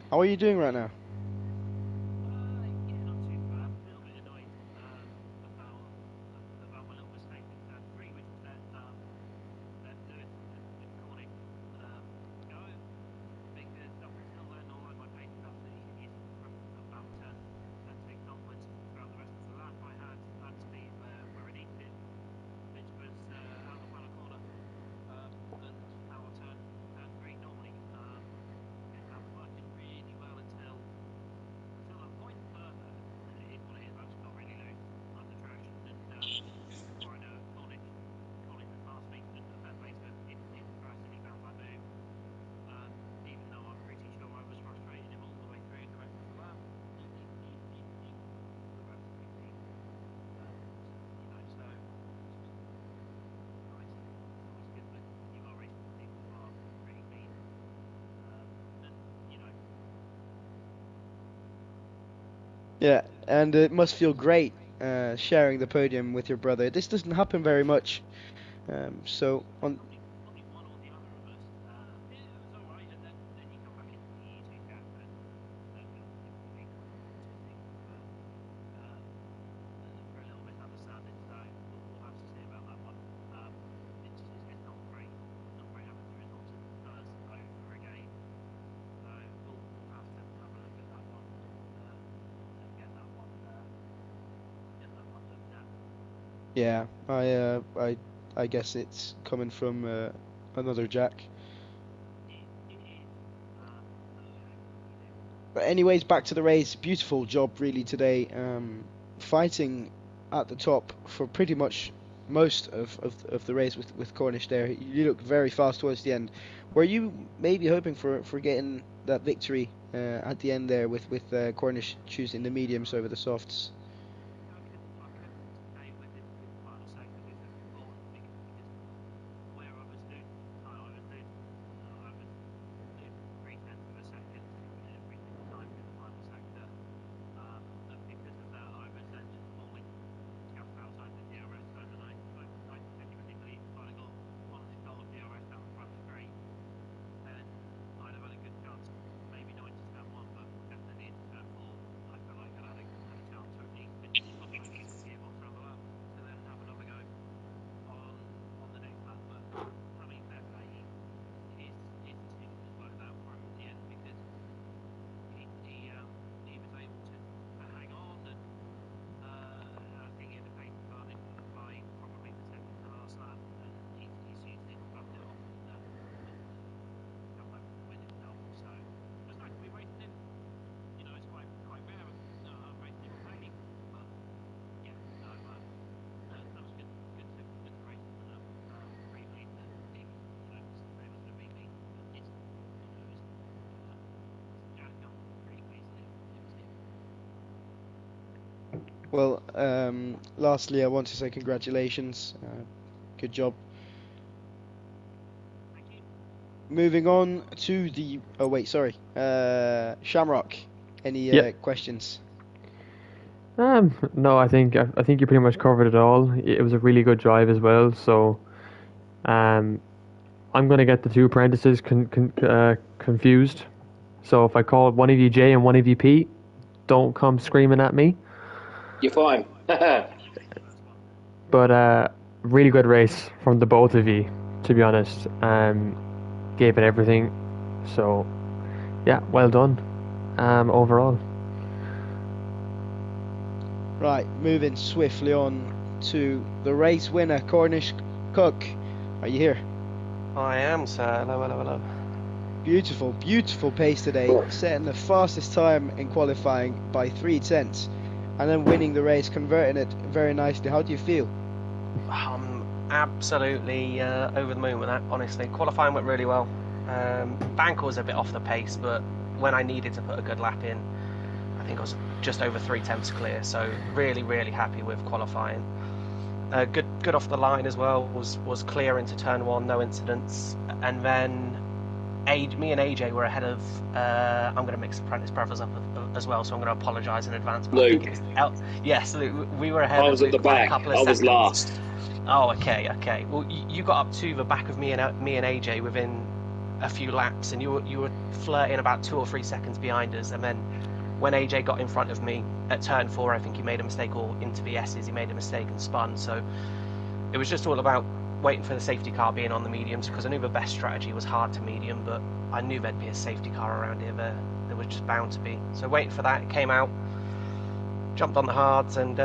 How are you doing right now? Yeah, and it must feel great sharing the podium with your brother. This doesn't happen very much. So on. Yeah, I guess it's coming from another Jack. But anyways, back to the race. Beautiful job really today. Fighting at the top for pretty much most of the race with Cornish there. You look very fast towards the end. Were you maybe hoping for getting that victory at the end there with Cornish choosing the mediums over the softs? Well, lastly, I want to say congratulations. Good job. Moving on to the. Oh wait, sorry. Shamrock. Any Yep. questions? No, I think you pretty much covered it all. It was a really good drive as well. So, um, I'm gonna get the two apprentices confused. So if I call one of you J and one of you P, don't come screaming at me. You're fine. But really good race from the both of you, to be honest. Gave it everything. So yeah, well done. Overall. Right, moving swiftly on to the race winner, Cornish Cook. Are you here? I am, sir. Hello, hello, hello. Beautiful, beautiful pace today, setting the fastest time in qualifying by 3/10, and then winning the race, converting it very nicely. How do you feel? I'm absolutely over the moon with that, honestly. Qualifying went really well. Bank was a bit off the pace, but when I needed to put a good lap in, I think I was just over 3/10 clear, so really, really happy with qualifying. Good off the line as well, was clear into turn one, no incidents, and then me and AJ were ahead of. I'm going to mix Apprentice Brothers up as well, so I'm going to apologise in advance. But Luke. I think it was yes, Luke, we were ahead. I was of at the Luke by a back. couple of I was seconds. last. Oh, okay. Well, you got up to the back of me and AJ within a few laps, and you were flirting about 2 or 3 seconds behind us, and then when AJ got in front of me at turn 4, I think he made a mistake, or into the S's, he made a mistake and spun. So it was just all about waiting for the safety car being on the mediums, because I knew the best strategy was hard to medium, but I knew there'd be a safety car around here. There was just bound to be. So waiting for that, it came out, jumped on the hards, and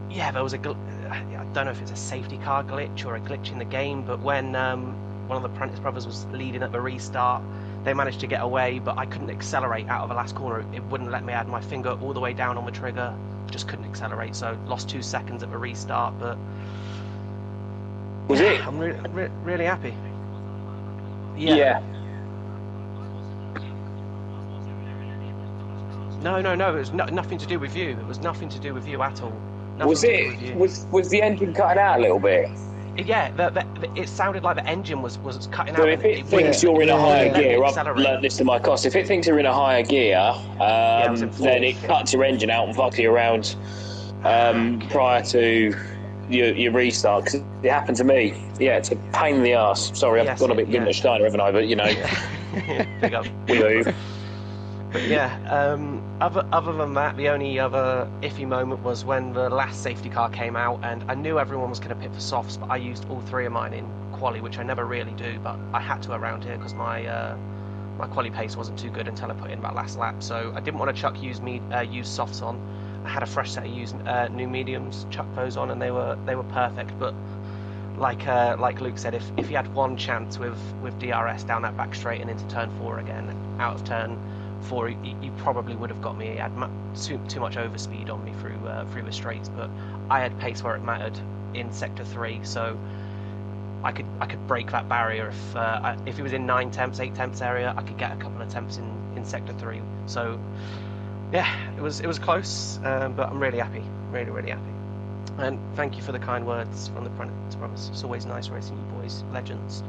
yeah, there was I don't know if it's a safety car glitch or a glitch in the game, but when one of the Apprentice Brothers was leading at the restart, they managed to get away, but I couldn't accelerate out of the last corner. It wouldn't let me. I had my finger all the way down on the trigger, just couldn't accelerate, so lost 2 seconds at the restart. But Was it? I'm really happy. Yeah. No, it was nothing to do with you. It was nothing to do with you at all. Nothing Was to do it? with you. Was the engine cutting out a little bit? Yeah, it sounded like the engine was cutting So out. if it thinks you're in a higher gear, I've learnt this to my cost. If it thinks you're in a higher gear, it was in fourth, then it cuts your engine out and fucks you around prior to your restart. Because it happened to me. Yeah, it's a pain in the arse. Sorry, I've gone a bit Winter Steiner, haven't I? But you know, big up. we move. But yeah, other than that, the only other iffy moment was when the last safety car came out, and I knew everyone was going to pit for softs, but I used all 3 of mine in quali, which I never really do, but I had to around here because my quali pace wasn't too good until I put in that last lap. So I didn't want to use softs on. I had a fresh set of new mediums, chuck those on, and they were perfect. But like Luke said, if he had one chance with DRS down that back straight and into turn 4 again, out of turn 4, he probably would have got me. He had too much overspeed on me through the straights, but I had pace where it mattered in sector 3, so I could break that barrier if he was in 9 temps, 8 temps area. I could get a couple of temps in sector 3. So yeah, it was close, but I'm really happy, really happy. And thank you for the kind words from the Apprentice Brothers. It's always nice racing you boys, legends.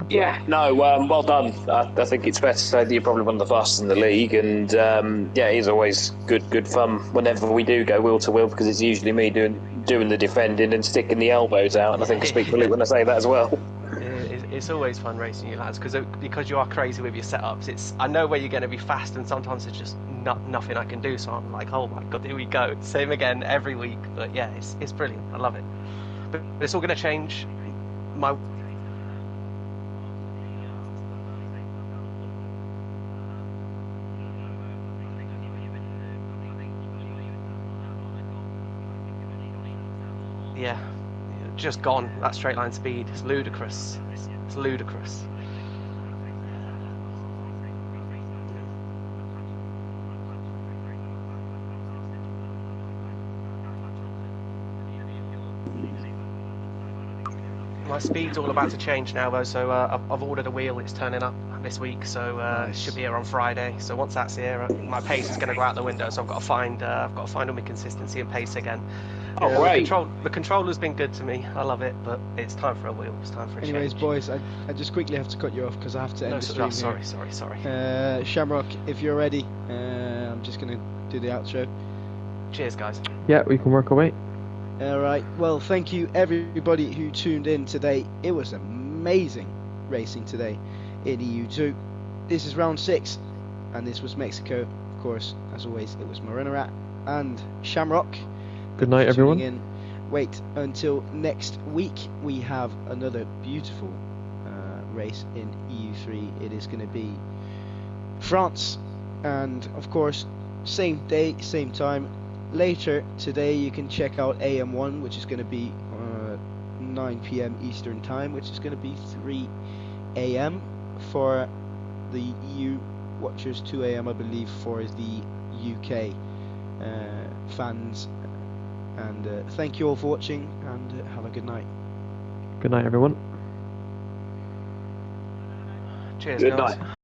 Yeah, no, well done. I think it's fair to say that you're probably one of the fastest in the league, and yeah, it's always good fun whenever we do go wheel to wheel, because it's usually me doing the defending and sticking the elbows out, and I think I speak for Luke when I say that as well. It's always fun racing you lads, because you are crazy with your setups. I know where you're going to be fast, and sometimes it's just nothing I can do, so I'm like, oh my god, here we go, same again every week. But yeah, it's brilliant. I love it. But it's all going to change. Yeah, just gone. That straight line speed. It's ludicrous. It's ludicrous. My speed's all about to change now though, so I've ordered a wheel. It's turning up this week, so it should be here on Friday. So once that's here, my pace is going to go out the window. So I've got to find all my consistency and pace again. Oh, Yeah, great. The controller's been good to me. I love it, but it's time for a wheel. It's time for a Anyways, change. boys, I just quickly have to cut you off because I have to end the stream sorry. here. Shamrock, if you're ready, I'm just going to do the outro. Cheers, guys. Yeah, we can work away. Alright, well, thank you everybody who tuned in today. It was amazing racing today in EU2. This is round 6, and this was Mexico. Of course, as always, it was Marinarat and Shamrock. Good night, everyone. In. Wait until next week. We have another beautiful race in EU3. It is going to be France, and of course, same day, same time. Later today, you can check out AM1, which is going to be 9 p.m. Eastern Time, which is going to be 3 a.m. for the EU watchers, 2 a.m. I believe for the UK fans. And thank you all for watching, and have a good night. Good night, everyone. Cheers, Good guys. night.